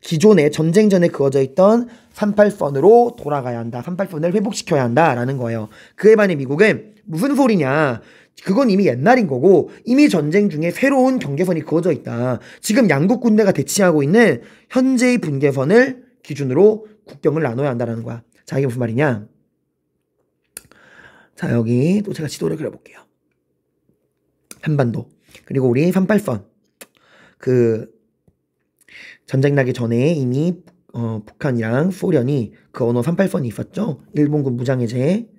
Speaker 1: 기존에 전쟁 전에 그어져 있던 38선으로 돌아가야 한다. 38선을 회복시켜야 한다라는 거예요. 그에 반해 미국은 무슨 소리냐. 그건 이미 옛날인 거고 이미 전쟁 중에 새로운 경계선이 그어져 있다. 지금 양국 군대가 대치하고 있는 현재의 분계선을 기준으로 국경을 나눠야 한다는 거야. 자, 이게 무슨 말이냐. 자, 여기 또 제가 지도를 그려볼게요. 한반도 그리고 우리 38선 그 전쟁 나기 전에 이미 북한이랑 소련이 그 언어 38선이 있었죠. 일본군 무장해제.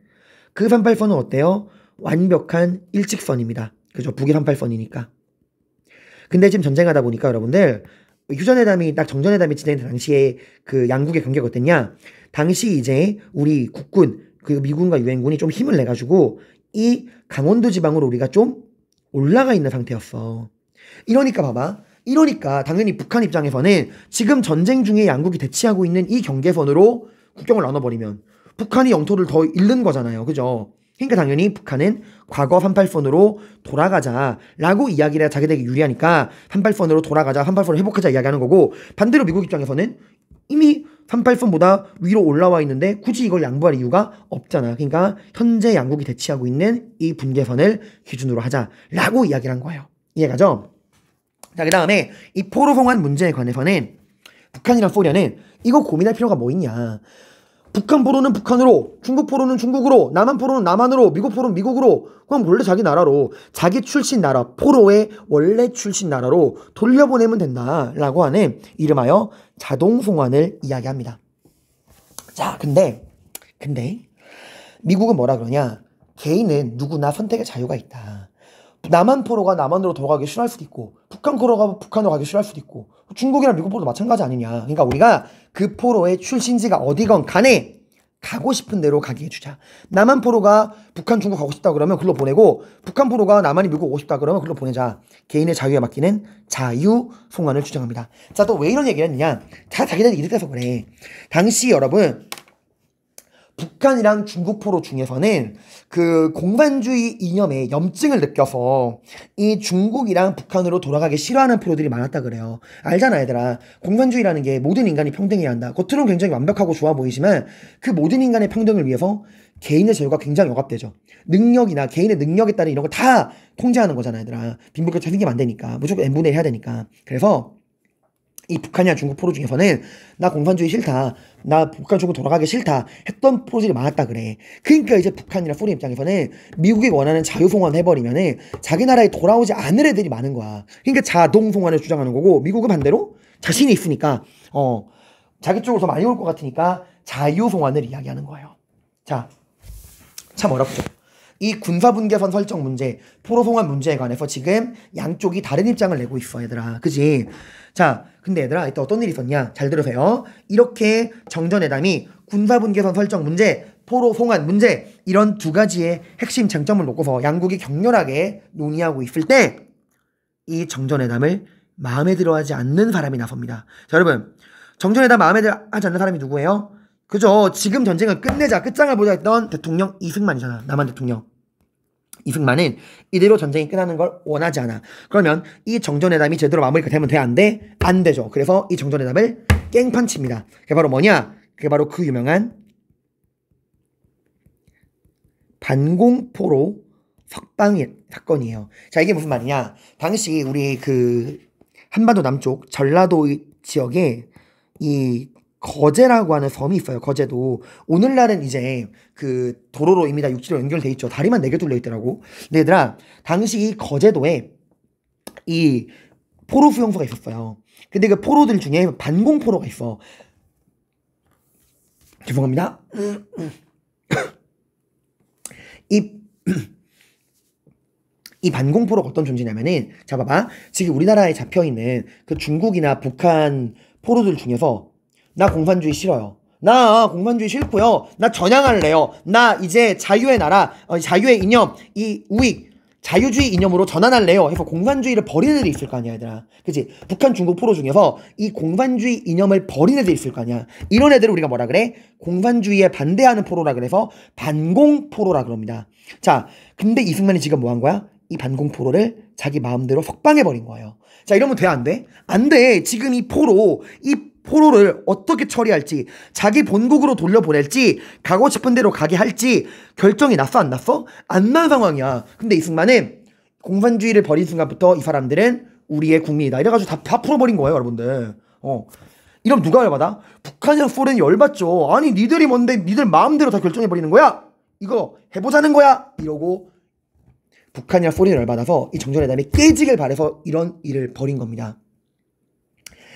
Speaker 1: 그 38선은 어때요? 완벽한 일직선입니다. 그죠? 북의 38선이니까. 근데 지금 전쟁하다 보니까 여러분들 휴전회담이 딱 정전회담이 진행된 당시에 그 양국의 관계가 어땠냐? 당시 이제 우리 국군 그 미군과 유엔군이 좀 힘을 내가지고 이 강원도 지방으로 우리가 좀 올라가 있는 상태였어. 이러니까 봐봐. 이러니까 당연히 북한 입장에서는 지금 전쟁 중에 양국이 대치하고 있는 이 경계선으로 국경을 나눠버리면 북한이 영토를 더 잃는 거잖아요. 그죠? 그러니까 당연히 북한은 과거 38선으로 돌아가자라고 이야기를 해야 자기들에게 유리하니까 38선으로 돌아가자, 38선을 회복하자 이야기하는 거고 반대로 미국 입장에서는 이미 38선보다 위로 올라와 있는데 굳이 이걸 양보할 이유가 없잖아. 그러니까 현재 양국이 대치하고 있는 이 분계선을 기준으로 하자라고 이야기를 한 거예요. 이해가죠? 자, 그 다음에 이 포로송환 문제에 관해서는 북한이랑 소련은 이거 고민할 필요가 뭐 있냐. 북한 포로는 북한으로, 중국 포로는 중국으로, 남한 포로는 남한으로, 미국 포로는 미국으로, 그럼 원래 자기 나라로, 자기 출신 나라, 포로의 원래 출신 나라로 돌려보내면 된다라고 하는 이름하여 자동송환을 이야기합니다. 자, 근데 미국은 뭐라 그러냐. 개인은 누구나 선택의 자유가 있다. 남한 포로가 남한으로 돌아가기 싫어할 수도 있고 북한 포로가 북한으로 가기 싫어할 수도 있고 중국이랑 미국 포로도 마찬가지 아니냐. 그러니까 우리가 그 포로의 출신지가 어디건 간에 가고 싶은 대로 가게 해주자. 남한 포로가 북한 중국 가고 싶다 그러면 글로 보내고 북한 포로가 남한이 미국 오고 싶다 그러면 글로 보내자. 개인의 자유에 맡기는 자유송환을 주장합니다. 자, 또 왜 이런 얘기를 했느냐. 다 자기들이 이득해서 그래. 당시 여러분 북한이랑 중국 포로 중에서는 그 공산주의 이념에 염증을 느껴서 이 중국이랑 북한으로 돌아가기 싫어하는 포로들이 많았다 그래요. 알잖아 얘들아. 공산주의라는 게 모든 인간이 평등해야 한다. 겉으로는 굉장히 완벽하고 좋아 보이지만 그 모든 인간의 평등을 위해서 개인의 자유가 굉장히 억압되죠. 능력이나 개인의 능력에 따른 이런 거 다 통제하는 거잖아 얘들아. 빈부격차 생기면 안 되니까. 무조건 n분의 1 해야 되니까. 그래서 이 북한이나 중국 포로 중에서는 나 공산주의 싫다, 나 북한 쪽으로 돌아가기 싫다 했던 포로들이 많았다 그래. 그러니까 이제 북한이나 소련 입장에서는 미국이 원하는 자유송환 해버리면은 자기 나라에 돌아오지 않을 애들이 많은 거야. 그러니까 자동송환을 주장하는 거고 미국은 반대로 자신이 있으니까 자기 쪽으로 더 많이 올 것 같으니까 자유송환을 이야기하는 거예요. 자, 참 어렵죠. 이 군사분계선 설정 문제, 포로송환 문제에 관해서 지금 양쪽이 다른 입장을 내고 있어 얘들아. 그지? 자, 근데 얘들아 이때 어떤 일이 있었냐. 잘 들으세요. 이렇게 정전회담이 군사분계선 설정 문제, 포로송환 문제 이런 두 가지의 핵심 쟁점을 놓고서 양국이 격렬하게 논의하고 있을 때 이 정전회담을 마음에 들어하지 않는 사람이 나섭니다. 자, 여러분 정전회담 마음에 들어하지 않는 사람이 누구예요? 그죠? 지금 전쟁을 끝내자, 끝장을 보자 했던 대통령 이승만이잖아. 남한 대통령. 이승만은 이대로 전쟁이 끝나는 걸 원하지 않아. 그러면 이 정전회담이 제대로 마무리가 되면 돼? 안 돼? 안 되죠. 그래서 이 정전회담을 깽판 칩니다. 그게 바로 뭐냐? 그게 바로 그 유명한 반공포로 석방 사건이에요. 자, 이게 무슨 말이냐? 당시 우리 그 한반도 남쪽 전라도 지역에 이 거제라고 하는 섬이 있어요. 거제도. 오늘날은 이제 그 도로로 이미 다 육지로 연결돼 있죠. 다리만 4개 뚫려 있더라고. 근데 얘들아, 당시 이 거제도에 이 포로 수용소가 있었어요. 근데 그 포로들 중에 반공포로가 있어. 죄송합니다. 이 반공포로가 어떤 존재냐면은, 자, 봐봐. 지금 우리나라에 잡혀있는 그 중국이나 북한 포로들 중에서 나 공산주의 싫어요. 나 공산주의 싫고요. 나 전향할래요. 나 이제 자유의 나라, 자유의 이념, 이 우익, 자유주의 이념으로 전환할래요. 해서 공산주의를 버리는 애들이 있을 거 아니야, 얘들아. 그치? 북한, 중국 포로 중에서 이 공산주의 이념을 버리는 애들이 있을 거 아니야. 이런 애들을 우리가 뭐라 그래? 공산주의에 반대하는 포로라 그래서 반공포로라 그럽니다. 자, 근데 이승만이 지금 뭐 한 거야? 이 반공포로를 자기 마음대로 석방해버린 거예요. 자, 이러면 돼, 안 돼? 안 돼. 지금 이 포로를 어떻게 처리할지, 자기 본국으로 돌려보낼지, 가고 싶은 대로 가게 할지 결정이 났어, 안 났어? 안 난 상황이야. 근데 이승만은 공산주의를 버린 순간부터 이 사람들은 우리의 국민이다 이래가지고 다 풀어버린 거예요, 여러분들. 이러면 누가 열받아? 북한이랑 소련이 열받죠. 아니, 니들이 뭔데 니들 마음대로 다 결정해버리는 거야? 이거 해보자는 거야? 이러고 북한이랑 소련이 열받아서 이 정전회담이 깨지길 바라서 이런 일을 벌인 겁니다.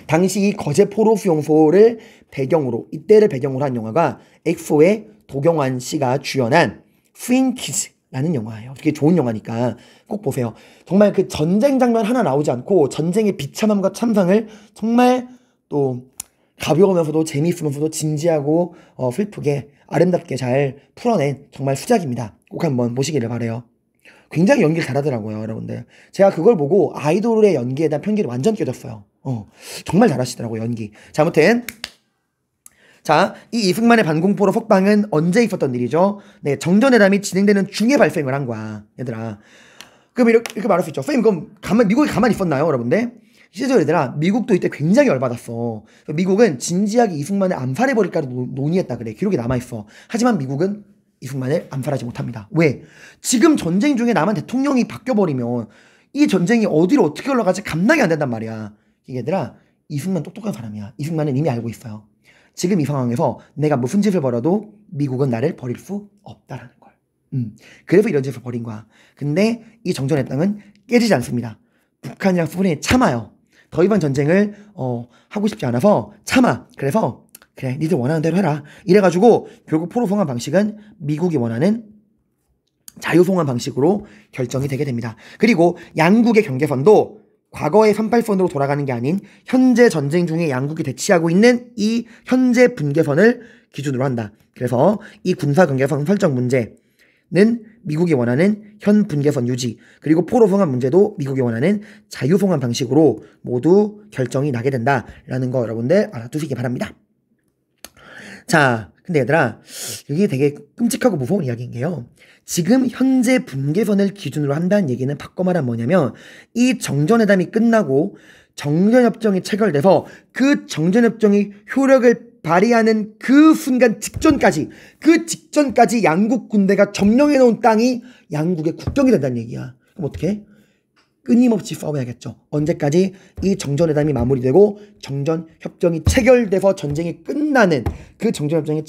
Speaker 1: 당시 이 거제 포로 수용소를 배경으로, 이때를 배경으로 한 영화가 엑소의 도경완 씨가 주연한 스윙키즈라는 영화예요. 되게 좋은 영화니까 꼭 보세요. 정말 그 전쟁 장면 하나 나오지 않고 전쟁의 비참함과 참상을 정말 또 가벼우면서도 재미있으면서도 진지하고 슬프게 아름답게 잘 풀어낸 정말 수작입니다. 꼭 한번 보시기를 바라요. 굉장히 연기를 잘하더라고요, 여러분들. 제가 그걸 보고 아이돌의 연기에 대한 편견이 완전 깨졌어요. 정말 잘하시더라고요, 연기. 자, 아무튼 자, 이 이승만의 반공포로 석방은 언제 있었던 일이죠? 네, 정전회담이 진행되는 중에 발생을 한 거야, 얘들아. 그럼 이렇게 말할 수 있죠. 선생님, 그럼 미국이 가만히 있었나요, 여러분들? 실제로 얘들아, 미국도 이때 굉장히 열받았어. 미국은 진지하게 이승만을 암살해버릴까 논의했다 그래. 기록이 남아있어. 하지만 미국은 이승만을 암살하지 못합니다. 왜? 지금 전쟁 중에 남한 대통령이 바뀌어버리면 이 전쟁이 어디로 어떻게 올라갈지 감당이 안 된단 말이야. 얘들아, 이승만 똑똑한 사람이야. 이승만은 이미 알고 있어요. 지금 이 상황에서 내가 무슨 짓을 벌여도 미국은 나를 버릴 수 없다라는 걸. 그래서 이런 짓을 벌인 거야. 근데 이 정전회담은 깨지지 않습니다. 북한이랑 소련이 참아요. 더 이상 전쟁을 하고 싶지 않아서 참아. 그래서 그래, 니들 원하는 대로 해라. 이래가지고 결국 포로 송환 방식은 미국이 원하는 자유송환 방식으로 결정이 되게 됩니다. 그리고 양국의 경계선도 과거의 38선으로 돌아가는 게 아닌 현재 전쟁 중에 양국이 대치하고 있는 이 현재 분계선을 기준으로 한다. 그래서 이 군사 경계선 설정 문제는 미국이 원하는 현 분계선 유지, 그리고 포로 송환 문제도 미국이 원하는 자유송환 방식으로 모두 결정이 나게 된다라는 거 여러분들 알아두시기 바랍니다. 자, 근데 얘들아, 이게 되게 끔찍하고 무서운 이야기인 게요. 지금 현재 분계선을 기준으로 한다는 얘기는 바꿔 말하면 뭐냐면 이 정전회담이 끝나고 정전협정이 체결돼서 그 정전협정이 효력을 발휘하는 그 순간 직전까지 양국 군대가 점령해놓은 땅이 양국의 국경이 된다는 얘기야. 그럼 어떻게? 끊임없이 싸워야겠죠. 언제까지? 이 정전회담이 마무리되고 정전협정이 체결돼서 전쟁이 끝나는 그 정전협정의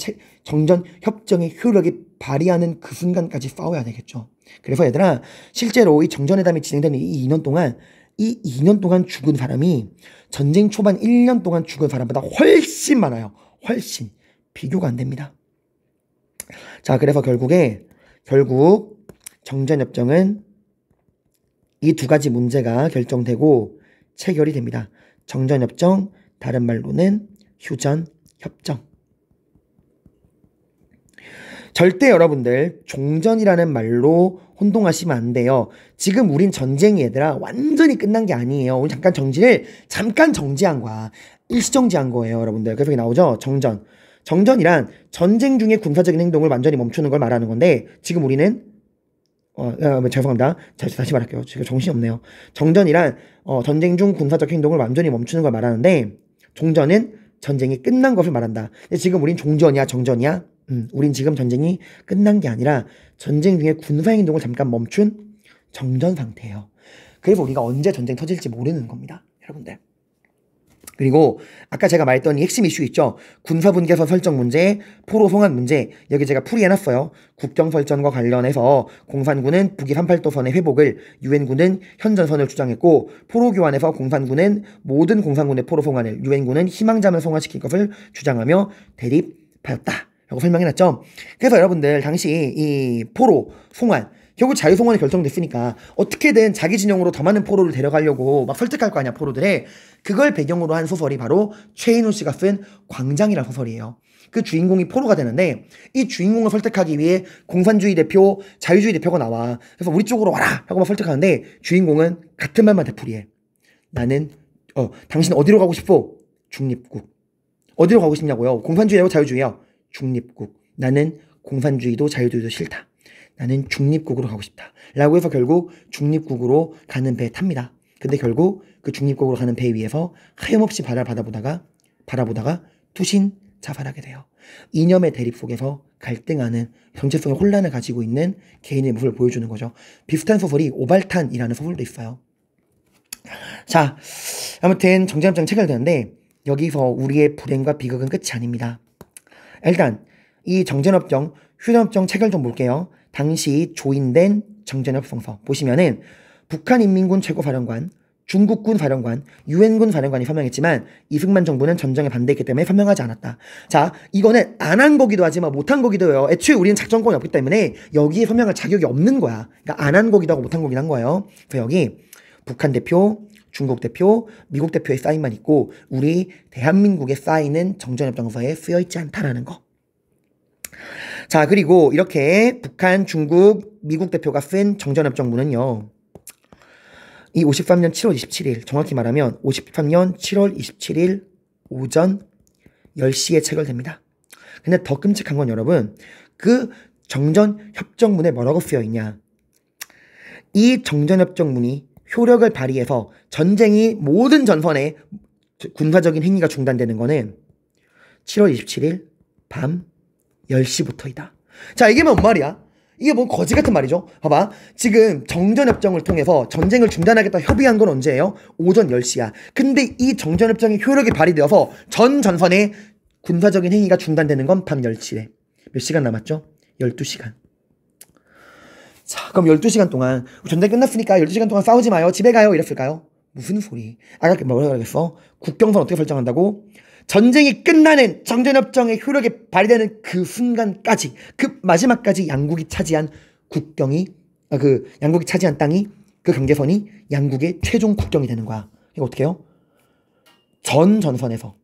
Speaker 1: 효력이 발휘하는 그 순간까지 싸워야 되겠죠. 그래서 얘들아, 실제로 이 정전회담이 진행되는 이 2년 동안 죽은 사람이 전쟁 초반 1년 동안 죽은 사람보다 훨씬 많아요. 훨씬. 비교가 안 됩니다. 자, 그래서 결국 정전협정은 이 두 가지 문제가 결정되고 체결이 됩니다. 정전협정, 다른 말로는 휴전협정. 절대 여러분들 종전이라는 말로 혼동하시면 안 돼요. 지금 우린 전쟁이 얘들아 완전히 끝난 게 아니에요. 우리 잠깐 정지한 거야. 일시정지한 거예요, 여러분들. 그래서 여기 나오죠? 정전이란 전쟁 중에 군사적인 행동을 완전히 멈추는 걸 말하는 건데 지금 우리는 죄송합니다. 다시 말할게요. 지금 정신이 없네요. 정전이란 전쟁 중 군사적 행동을 완전히 멈추는 걸 말하는데 종전은 전쟁이 끝난 것을 말한다. 근데 지금 우린 종전이야, 정전이야? 우린 지금 전쟁이 끝난 게 아니라 전쟁 중에 군사 행동을 잠깐 멈춘 정전 상태예요. 그래서 우리가 언제 전쟁 터질지 모르는 겁니다, 여러분들. 그리고 아까 제가 말했던 이 핵심 이슈 있죠. 군사분계선 설정 문제, 포로 송환 문제, 여기 제가 풀이해놨어요. 국경 설정과 관련해서 공산군은 북위 38도선의 회복을, 유엔군은 현전선을 주장했고, 포로 교환에서 공산군은 모든 공산군의 포로 송환을, 유엔군은 희망자만 송환시킬 것을 주장하며 대립하였다 라고 설명해놨죠. 그래서 여러분들 당시 이 포로 송환, 결국 자유송환이 결정됐으니까 어떻게든 자기 진영으로 더 많은 포로를 데려가려고 막 설득할 거 아니야, 포로들에. 그걸 배경으로 한 소설이 바로 최인호 씨가 쓴 광장이라는 소설이에요. 그 주인공이 포로가 되는데 이 주인공을 설득하기 위해 공산주의 대표, 자유주의 대표가 나와. 그래서 우리 쪽으로 와라 하고 막 설득하는데 주인공은 같은 말만 되풀이해. 나는 당신 어디로 가고 싶어? 중립국. 어디로 가고 싶냐고요? 공산주의하고 자유주의요? 중립국. 나는 공산주의도 자유주의도 싫다. 나는 중립국으로 가고 싶다. 라고 해서 결국 중립국으로 가는 배에 탑니다. 근데 결국 그 중립국으로 가는 배 위에서 하염없이 바다를 바라보다가 투신 자살하게 돼요. 이념의 대립 속에서 갈등하는 정체성의 혼란을 가지고 있는 개인의 모습을 보여주는 거죠. 비슷한 소설이 오발탄이라는 소설도 있어요. 자, 아무튼 정전협정 체결되는데 여기서 우리의 불행과 비극은 끝이 아닙니다. 일단 이 정전협정, 휴전협정 체결 좀 볼게요. 당시 조인된 정전협정서 보시면은 북한인민군 최고사령관, 중국군 사령관, 유엔군 사령관이 서명했지만 이승만 정부는 전쟁에 반대했기 때문에 서명하지 않았다. 자, 이거는 안 한 거기도 하지만 못한 거기도 해요. 애초에 우리는 작전권이 없기 때문에 여기에 서명할 자격이 없는 거야. 그러니까 안 한 거기도 하고 못한 거긴 한 거예요. 그래서 여기 북한 대표, 중국 대표, 미국 대표의 사인만 있고 우리 대한민국의 사인은 정전협정서에 쓰여있지 않다라는 거. 자, 그리고 이렇게 북한, 중국, 미국 대표가 쓴 정전협정문은요. 이 53년 7월 27일, 정확히 말하면 53년 7월 27일 오전 10시에 체결됩니다. 근데 더 끔찍한 건 여러분, 그 정전협정문에 뭐라고 쓰여있냐. 이 정전협정문이 효력을 발휘해서 전쟁이 모든 전선에 군사적인 행위가 중단되는 거는 7월 27일 밤 10시부터이다. 자, 이게 뭔 말이야? 이게 뭔 거지 같은 말이죠. 봐봐. 지금 정전협정을 통해서 전쟁을 중단하겠다 협의한 건 언제예요? 오전 10시야. 근데 이 정전협정의 효력이 발휘되어서 전 전선에 군사적인 행위가 중단되는 건 밤 10시래. 몇 시간 남았죠? 12시간. 자, 그럼 12시간 동안 전쟁 끝났으니까 12시간 동안 싸우지 마요. 집에 가요. 이랬을까요? 무슨 소리. 아까 뭐라고 그랬어? 국경선 어떻게 설정한다고? 전쟁이 끝나는 정전협정의 효력이 발휘되는 그 순간까지, 그 마지막까지 양국이 차지한 양국이 차지한 땅이, 그 경계선이 양국의 최종 국경이 되는 거야. 이거 어떻게 해요? 전 전선에서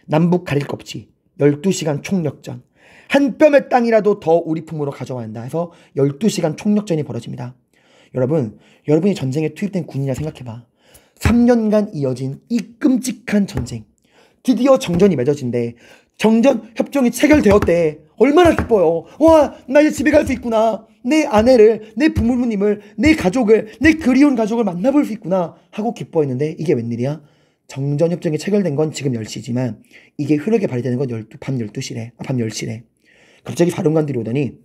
Speaker 1: 남북 가릴 것 없이 12시간 총력전. 한 뼘의 땅이라도 더 우리 품으로 가져와야 한다 해서 12시간 총력전이 벌어집니다. 여러분이 전쟁에 투입된 군인이라 생각해봐. 3년간 이어진 이 끔찍한 전쟁. 드디어 정전이 맺어진대. 정전협정이 체결되었대. 얼마나 기뻐요. 와, 나 이제 집에 갈 수 있구나. 내 아내를, 내 부모님을, 내 가족을, 내 그리운 가족을 만나볼 수 있구나 하고 기뻐했는데 이게 웬일이야? 정전협정이 체결된 건 지금 10시지만 이게 효력에 발휘되는 건 밤 12시래. 밤 10시래. 갑자기 사령관들이 오더니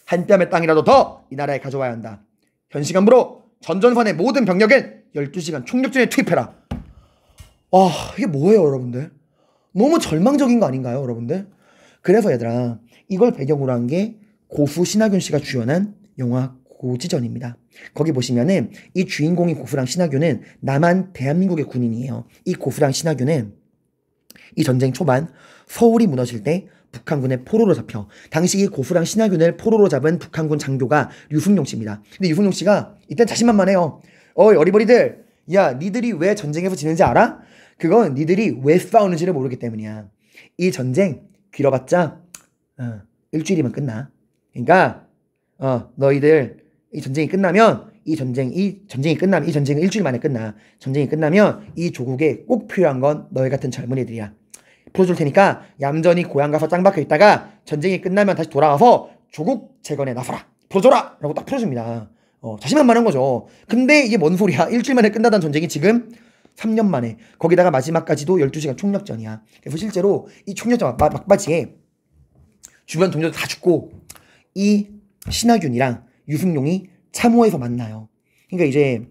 Speaker 1: 한 뼘의 땅이라도 더 이 나라에 가져와야 한다. 현 시간부로 전전선의 모든 병력은 12시간 총력전에 투입해라. 와, 이게 뭐예요, 여러분들? 너무 절망적인 거 아닌가요, 여러분들? 그래서 얘들아, 이걸 배경으로 한 게 고수 신하균 씨가 주연한 영화 고지전입니다. 거기 보시면은 이 주인공이 고수랑 신하균은 남한 대한민국의 군인이에요. 이 고수랑 신하균은 이 전쟁 초반 서울이 무너질 때 북한군의 포로로 잡혀. 당시 이 고수랑 신하균을 포로로 잡은 북한군 장교가 류승룡 씨입니다. 근데 류승룡 씨가 이땐 자신만만해요. 어이 어리버리들, 야 니들이 왜 전쟁에서 지는지 알아? 그건 니들이 왜 싸우는지를 모르기 때문이야. 이 전쟁 길어봤자 일주일이면 끝나. 그러니까 너희들 이 전쟁이 끝나면 이 전쟁은 일주일 만에 끝나. 전쟁이 끝나면 이 조국에 꼭 필요한 건 너희 같은 젊은이들이야. 풀어줄 테니까 얌전히 고향 가서 짱 박혀 있다가 전쟁이 끝나면 다시 돌아와서 조국 재건에 나서라. 풀어줘라! 라고 딱 풀어줍니다. 자신만만한 거죠. 근데 이게 뭔 소리야. 일주일 만에 끝나던 전쟁이 지금 3년 만에, 거기다가 마지막까지도 12시간 총력전이야. 그래서 실제로 이 총력전 막바지에 주변 동료들 다 죽고 이 신하균이랑 유승룡이 참호에서 만나요. 그러니까 이제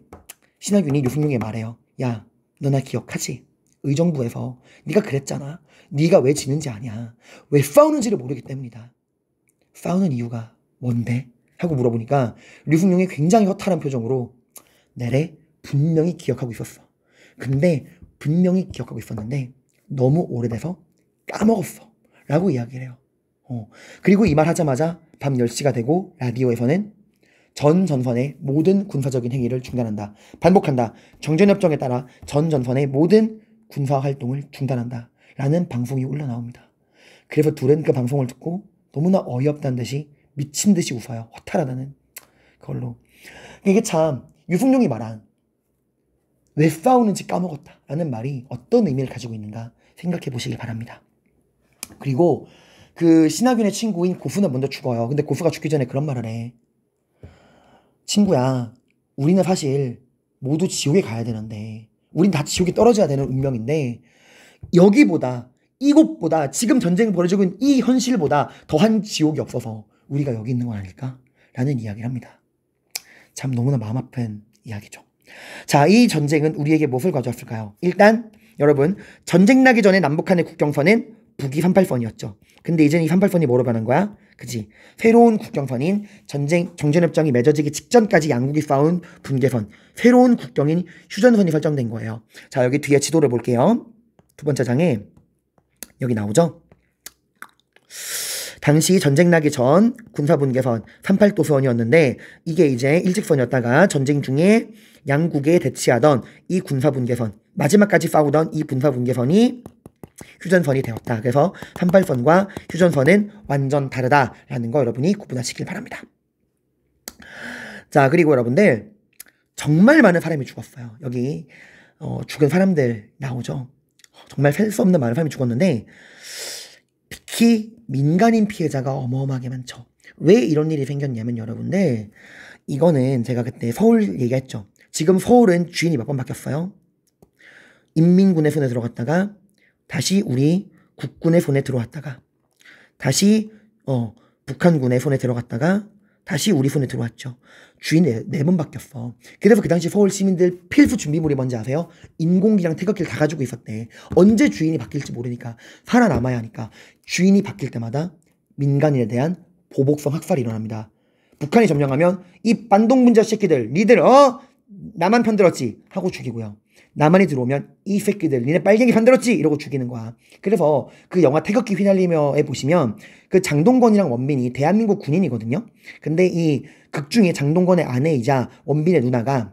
Speaker 1: 신하균이 유승룡에 말해요. 야, 너 나 기억하지? 의정부에서 네가 그랬잖아. 네가 왜 지는지 아냐. 왜 싸우는지를 모르기 때문이다. 싸우는 이유가 뭔데? 하고 물어보니까 류승룡이 굉장히 허탈한 표정으로 내래 분명히 기억하고 있었어. 근데 분명히 기억하고 있었는데 너무 오래돼서 까먹었어. 라고 이야기를 해요. 그리고 이 말 하자마자 밤 10시가 되고 라디오에서는 전 전선의 모든 군사적인 행위를 중단한다. 반복한다. 정전협정에 따라 전 전선의 모든 군사활동을 중단한다. 라는 방송이 올라나옵니다. 그래서 둘은 그 방송을 듣고 너무나 어이없다는 듯이 미친 듯이 웃어요. 허탈하다는 그걸로. 이게 참 유승룡이 말한 왜 싸우는지 까먹었다 라는 말이 어떤 의미를 가지고 있는가 생각해 보시길 바랍니다. 그리고 그 신하균의 친구인 고수는 먼저 죽어요. 근데 고수가 죽기 전에 그런 말을 해. 친구야, 우리는 사실 모두 지옥에 가야 되는데, 우린 다 지옥에 떨어져야 되는 운명인데, 여기보다, 이곳보다, 지금 전쟁이 벌어지고 있는 이 현실보다 더한 지옥이 없어서 우리가 여기 있는 건 아닐까? 라는 이야기를 합니다. 참 너무나 마음 아픈 이야기죠. 자, 이 전쟁은 우리에게 무엇을 가져왔을까요? 일단 여러분, 전쟁 나기 전에 남북한의 국경선은 북이 38선이었죠. 근데 이제는 이 38선이 뭐로 변한 거야? 그지? 새로운 국경선인 정전협정이 맺어지기 직전까지 양국이 싸운 분계선, 새로운 국경인 휴전선이 설정된 거예요. 자, 여기 뒤에 지도를 볼게요. 두 번째 장에 여기 나오죠? 당시 전쟁 나기 전 군사분계선 38도선이었는데 이게 이제 일직선이었다가 전쟁 중에 양국에 대치하던 이 군사분계선, 마지막까지 싸우던 이 군사분계선이 휴전선이 되었다. 그래서 38선과 휴전선은 완전 다르다라는 거 여러분이 구분하시길 바랍니다. 자, 그리고 여러분들 정말 많은 사람이 죽었어요. 여기 죽은 사람들 나오죠. 정말 셀 수 없는 많은 사람이 죽었는데 특히 민간인 피해자가 어마어마하게 많죠. 왜 이런 일이 생겼냐면 여러분들, 이거는 제가 그때 서울 얘기했죠. 지금 서울은 주인이 몇 번 바뀌었어요. 인민군의 손에 들어갔다가 다시 우리 국군의 손에 들어왔다가 다시 북한군의 손에 들어갔다가 다시 우리 손에 들어왔죠. 주인이 네 번 바뀌었어. 그래서 그 당시 서울 시민들 필수 준비물이 뭔지 아세요? 인공기랑 태극기를 다 가지고 있었대. 언제 주인이 바뀔지 모르니까 살아남아야 하니까 주인이 바뀔 때마다 민간인에 대한 보복성 학살이 일어납니다. 북한이 점령하면 이 반동분자 새끼들 니들 나만 편들었지 하고 죽이고요. 남한이 들어오면 이 새끼들 니네 빨갱이 편들었지 이러고 죽이는 거야. 그래서 그 영화 태극기 휘날리며에 보시면 그 장동건이랑 원빈이 대한민국 군인이거든요. 근데 이 극 중에 장동건의 아내이자 원빈의 누나가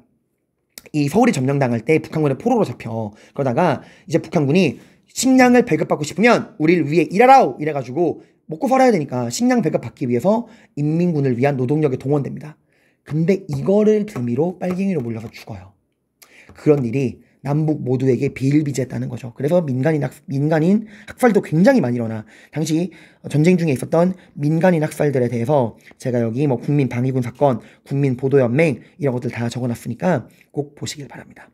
Speaker 1: 이 서울이 점령당할 때 북한군의 포로로 잡혀. 그러다가 이제 북한군이 식량을 배급받고 싶으면 우리를 위해 일하라우 이래가지고 먹고 살아야 되니까 식량 배급받기 위해서 인민군을 위한 노동력에 동원됩니다. 근데 이거를 빌미로 빨갱이로 몰려서 죽어요. 그런 일이 남북 모두에게 비일비재했다는 거죠. 그래서 민간인 학살도 굉장히 많이 일어나. 당시 전쟁 중에 있었던 민간인 학살들에 대해서 제가 여기 뭐 국민방위군 사건, 국민보도연맹 이런 것들 다 적어놨으니까 꼭 보시길 바랍니다.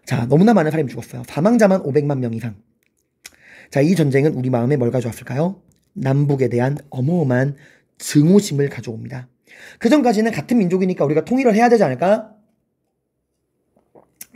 Speaker 1: 자, 너무나 많은 사람이 죽었어요. 사망자만 500만 명 이상. 자, 이 전쟁은 우리 마음에 뭘 가져왔을까요? 남북에 대한 어마어마한 증오심을 가져옵니다. 그 전까지는 같은 민족이니까 우리가 통일을 해야 되지 않을까?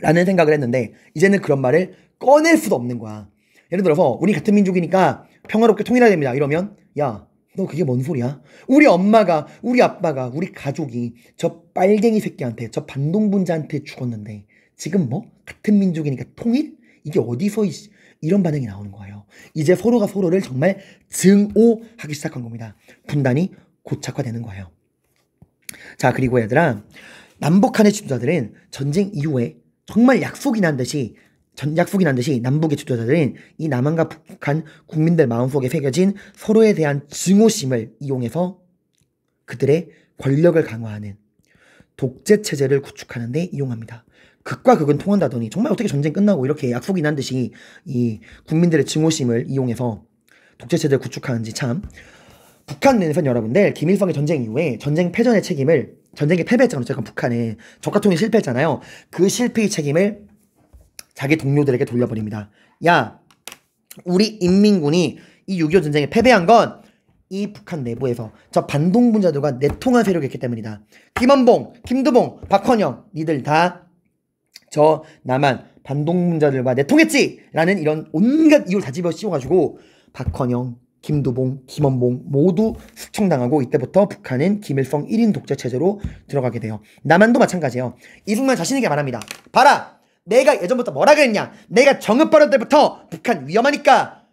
Speaker 1: 라는 생각을 했는데 이제는 그런 말을 꺼낼 수도 없는 거야. 예를 들어서 우리 같은 민족이니까 평화롭게 통일해야 됩니다. 이러면 야, 너 그게 뭔 소리야? 우리 엄마가, 우리 아빠가, 우리 가족이 저 빨갱이 새끼한테, 저 반동분자한테 죽었는데 지금 뭐? 같은 민족이니까 통일? 이게 어디서 이런 반응이 나오는 거예요. 이제 서로가 서로를 정말 증오하기 시작한 겁니다. 분단이 고착화되는 거예요. 자, 그리고 얘들아, 남북한의 지도자들은 전쟁 이후에 정말 약속이 난 듯이 남북의 지도자들은 이 남한과 북한 국민들 마음속에 새겨진 서로에 대한 증오심을 이용해서 그들의 권력을 강화하는 독재 체제를 구축하는 데 이용합니다. 극과 극은 통한다더니 정말 어떻게 전쟁 끝나고 이렇게 약속이 난 듯이 이 국민들의 증오심을 이용해서 독재 체제를 구축하는지 참. 북한에서는 여러분들 김일성의 전쟁 이후에 전쟁 패전의 책임을, 전쟁에 패배했잖아요. 어쨌든 북한은 적화통일 실패했잖아요. 그 실패의 책임을 자기 동료들에게 돌려버립니다. 야, 우리 인민군이 이 6.25 전쟁에 패배한 건 이 북한 내부에서 저 반동분자들과 내통한 세력이 있기 때문이다. 김원봉, 김두봉, 박헌영 니들 다 저 남한 반동분자들과 내통했지! 라는 이런 온갖 이유를 다 집어 씌워가지고 박헌영, 김두봉, 김원봉 모두 숙청당하고 이때부터 북한은 김일성 1인 독재 체제로 들어가게 돼요. 남한도 마찬가지예요. 이승만 자신에게 말합니다. 봐라! 내가 예전부터 뭐라 그랬냐? 내가 정읍버릇 때부터 북한 위험하니까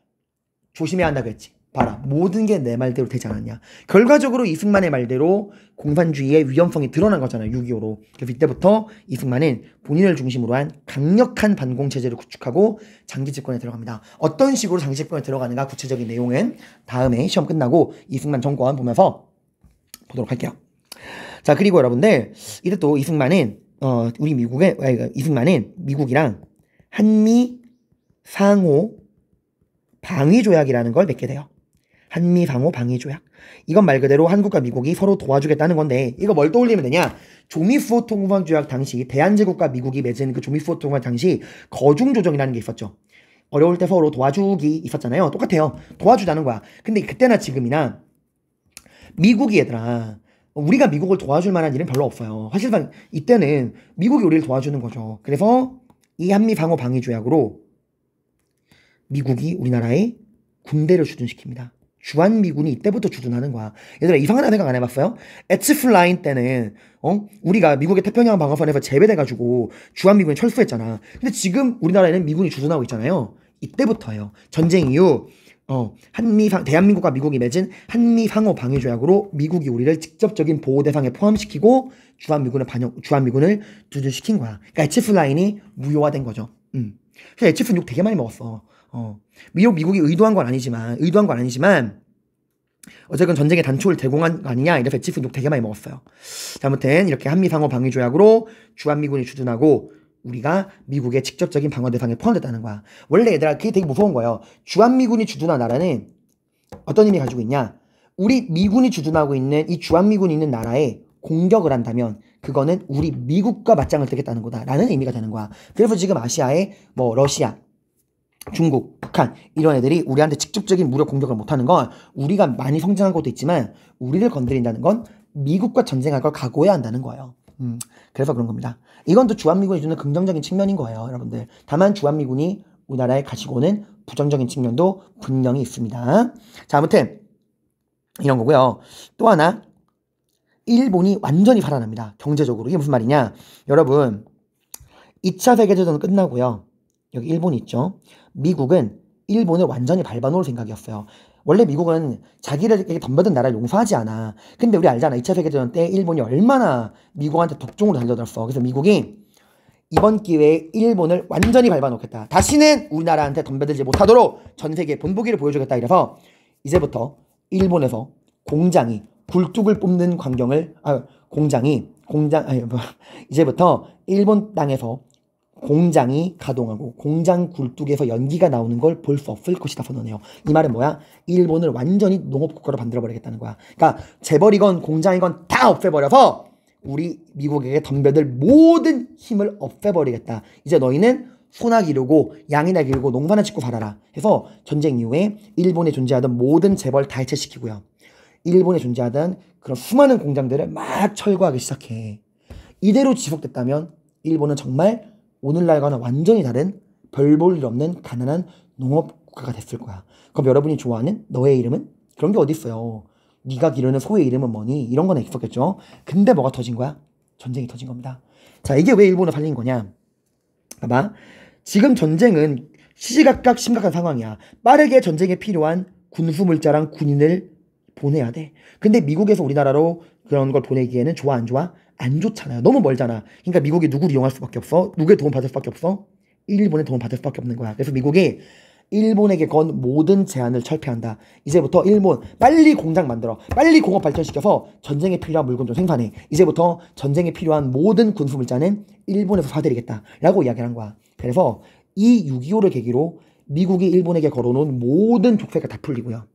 Speaker 1: 조심해야 한다 그랬지. 봐라, 모든 게 내 말대로 되지 않았냐. 결과적으로 이승만의 말대로 공산주의의 위험성이 드러난 거잖아요. 6.25로. 그래서 이때부터 이승만은 본인을 중심으로 한 강력한 반공체제를 구축하고 장기 집권에 들어갑니다. 어떤 식으로 장기 집권에 들어가는가 구체적인 내용은 다음에 시험 끝나고 이승만 정권 보면서 보도록 할게요. 자, 그리고 여러분들 이때 또 이승만은 이승만은 미국이랑 한미 상호 방위조약이라는 걸 맺게 돼요. 한미방호 방위조약. 이건 말 그대로 한국과 미국이 서로 도와주겠다는 건데 이거 뭘 떠올리면 되냐? 조미푸어 통관조약 당시 대한제국과 미국이 맺은 그 조미푸어 통관 당시 거중조정이라는 게 있었죠. 어려울 때 서로 도와주기 있었잖아요. 똑같아요. 도와주자는 거야. 근데 그때나 지금이나 미국이 얘들아 우리가 미국을 도와줄 만한 일은 별로 없어요. 사실상 이때는 미국이 우리를 도와주는 거죠. 그래서 이 한미방호 방위조약으로 미국이 우리나라에 군대를 주둔시킵니다. 주한미군이 이때부터 주둔하는 거야. 얘들아 이상한 생각 안 해봤어요? 에츠플라인 때는 우리가 미국의 태평양 방어선에서 제외돼가지고 주한미군이 철수했잖아. 근데 지금 우리나라에는 미군이 주둔하고 있잖아요. 이때부터예요. 전쟁 이후 대한민국과 미국이 맺은 한미상호 방위조약으로 미국이 우리를 직접적인 보호 대상에 포함시키고 주한미군을 주둔시킨 거야. 그러니까 에츠플라인이 무효화된 거죠. 그래서 에츠플 욕 되게 많이 먹었어. 미국이 의도한 건 아니지만 어쨌든 전쟁의 단초를 제공한 거 아니냐 이래서 에츠플 욕 되게 많이 먹었어요. 자, 아무튼 이렇게 한미상호 방위조약으로 주한미군이 주둔하고 우리가 미국의 직접적인 방어 대상에 포함됐다는 거야. 원래 얘들아 그게 되게 무서운 거예요. 주한미군이 주둔한 나라는 어떤 의미 가지고 있냐? 우리 미군이 주둔하고 있는 이 주한미군이 있는 나라에 공격을 한다면 그거는 우리 미국과 맞짱을 뜨겠다는 거다 라는 의미가 되는 거야. 그래서 지금 아시아에 뭐 러시아, 중국, 북한 이런 애들이 우리한테 직접적인 무력 공격을 못하는 건 우리가 많이 성장한 것도 있지만 우리를 건드린다는 건 미국과 전쟁할 걸 각오해야 한다는 거예요. 그래서 그런 겁니다. 이건 또 주한미군이 주는 긍정적인 측면인 거예요, 여러분들. 다만 주한미군이 우리나라에 가지고 오는 부정적인 측면도 분명히 있습니다. 자, 아무튼 이런 거고요. 또 하나, 일본이 완전히 살아납니다. 경제적으로. 이게 무슨 말이냐? 여러분, 2차 세계대전은 끝나고요. 여기 일본이 있죠. 미국은 일본을 완전히 밟아놓을 생각이었어요. 원래 미국은 자기들에게 덤벼든 나라를 용서하지 않아. 근데 우리 알잖아. 2차 세계대전 때 일본이 얼마나 미국한테 독종으로 달려들었어. 그래서 미국이 이번 기회에 일본을 완전히 밟아놓겠다. 다시는 우리나라한테 덤벼들지 못하도록 전 세계에 본보기를 보여주겠다. 이래서 이제부터 일본에서 공장이 굴뚝을 뽑는 이제부터 일본 땅에서 공장이 가동하고 공장 굴뚝에서 연기가 나오는 걸 볼 수 없을 것이다 선언해요. 이 말은 뭐야? 일본을 완전히 농업국가로 만들어버리겠다는 거야. 그러니까 재벌이건 공장이건 다 없애버려서 우리 미국에게 덤벼들 모든 힘을 없애버리겠다. 이제 너희는 소나 기르고 양이나 기르고 농사나 짓고 살아라. 해서 전쟁 이후에 일본에 존재하던 모든 재벌 다 해체시키고요. 일본에 존재하던 그런 수많은 공장들을 막 철거하기 시작해. 이대로 지속됐다면 일본은 정말 오늘날과는 완전히 다른 별 볼 일 없는 가난한 농업국가가 됐을 거야. 그럼 여러분이 좋아하는 너의 이름은? 그런 게 어딨어요. 네가 기르는 소의 이름은 뭐니? 이런 거나 있었겠죠. 근데 뭐가 터진 거야? 전쟁이 터진 겁니다. 자, 이게 왜 일본을 살린 거냐? 봐봐. 지금 전쟁은 시시각각 심각한 상황이야. 빠르게 전쟁에 필요한 군수물자랑 군인을 보내야 돼. 근데 미국에서 우리나라로 그런 걸 보내기에는 좋아 안 좋아? 안 좋잖아요. 너무 멀잖아. 그러니까 미국이 누구를 이용할 수밖에 없어? 누구의 도움 받을 수밖에 없어? 일본의 도움 받을 수밖에 없는 거야. 그래서 미국이 일본에게 건 모든 제한을 철폐한다. 이제부터 일본 빨리 공장 만들어. 빨리 공업 발전시켜서 전쟁에 필요한 물건 좀 생산해. 이제부터 전쟁에 필요한 모든 군수물자는 일본에서 사들이겠다 라고 이야기를 한 거야. 그래서 이 6.25를 계기로 미국이 일본에게 걸어놓은 모든 족쇄가 다 풀리고요.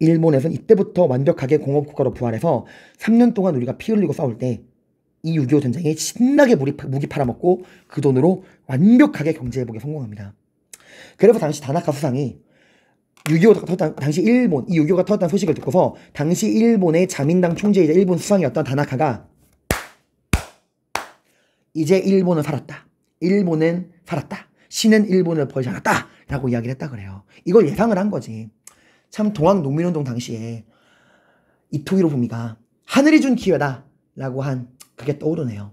Speaker 1: 일본에서는 이때부터 완벽하게 공업국가로 부활해서 3년 동안 우리가 피 흘리고 싸울 때 이 6.25 전쟁에 신나게 무기 팔아먹고 그 돈으로 완벽하게 경제회복에 성공합니다. 그래서 당시 다나카 수상이 6.25가 터졌다, 당시 일본, 이 6.25가 터졌다는 소식을 듣고서 당시 일본의 자민당 총재이자 일본 수상이었던 다나카가 이제 일본은 살았다. 일본은 살았다. 신은 일본을 벌지 않았다. 라고 이야기를 했다 그래요. 이걸 예상을 한 거지. 참 동학 농민운동 당시에 이토 히로부미가 하늘이 준 기회다 라고 한 그게 떠오르네요.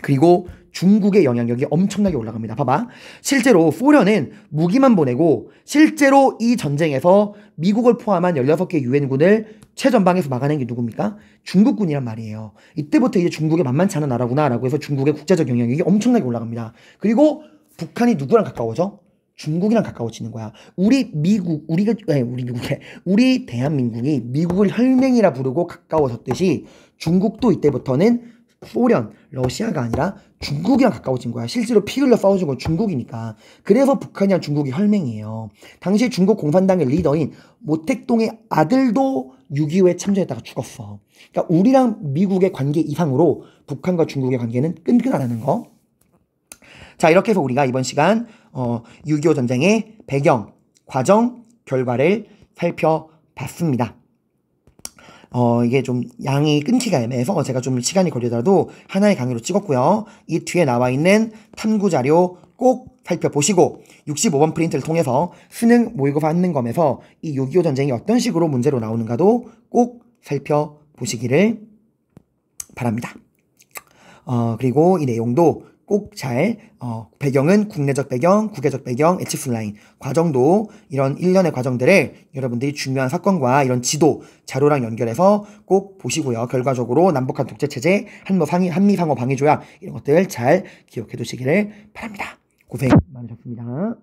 Speaker 1: 그리고 중국의 영향력이 엄청나게 올라갑니다. 봐봐. 실제로 소련은 무기만 보내고 실제로 이 전쟁에서 미국을 포함한 16개 유엔군을 최전방에서 막아낸 게 누굽니까? 중국군이란 말이에요. 이때부터 이제 중국이 만만치 않은 나라구나 라고 해서 중국의 국제적 영향력이 엄청나게 올라갑니다. 그리고 북한이 누구랑 가까워져? 중국이랑 가까워지는 거야. 우리 대한민국이 미국을 혈맹이라 부르고 가까워졌듯이 중국도 이때부터는 소련, 러시아가 아니라 중국이랑 가까워진 거야. 실제로 피 흘려 싸워준 건 중국이니까. 그래서 북한이랑 중국이 혈맹이에요. 당시 중국 공산당의 리더인 모택동의 아들도 6.25에 참전했다가 죽었어. 그러니까 우리랑 미국의 관계 이상으로 북한과 중국의 관계는 끈끈하다는 거. 자, 이렇게 해서 우리가 이번 시간 6.25 전쟁의 배경, 과정, 결과를 살펴봤습니다. 이게 좀 양이 끊기가 애매해서 제가 좀 시간이 걸리더라도 하나의 강의로 찍었고요. 이 뒤에 나와 있는 탐구 자료 꼭 살펴보시고 65번 프린트를 통해서 수능 모의고사 한능검에서 이 6.25 전쟁이 어떤 식으로 문제로 나오는가도 꼭 살펴보시기를 바랍니다. 그리고 이 내용도 꼭 잘 배경은 국내적 배경, 국외적 배경, 엣지플라인 과정도 이런 일련의 과정들을 여러분들이 중요한 사건과 이런 지도, 자료랑 연결해서 꼭 보시고요. 결과적으로 남북한 독재체제, 한미 상호 방위조약 이런 것들 잘 기억해 두시기를 바랍니다. 고생 많으셨습니다.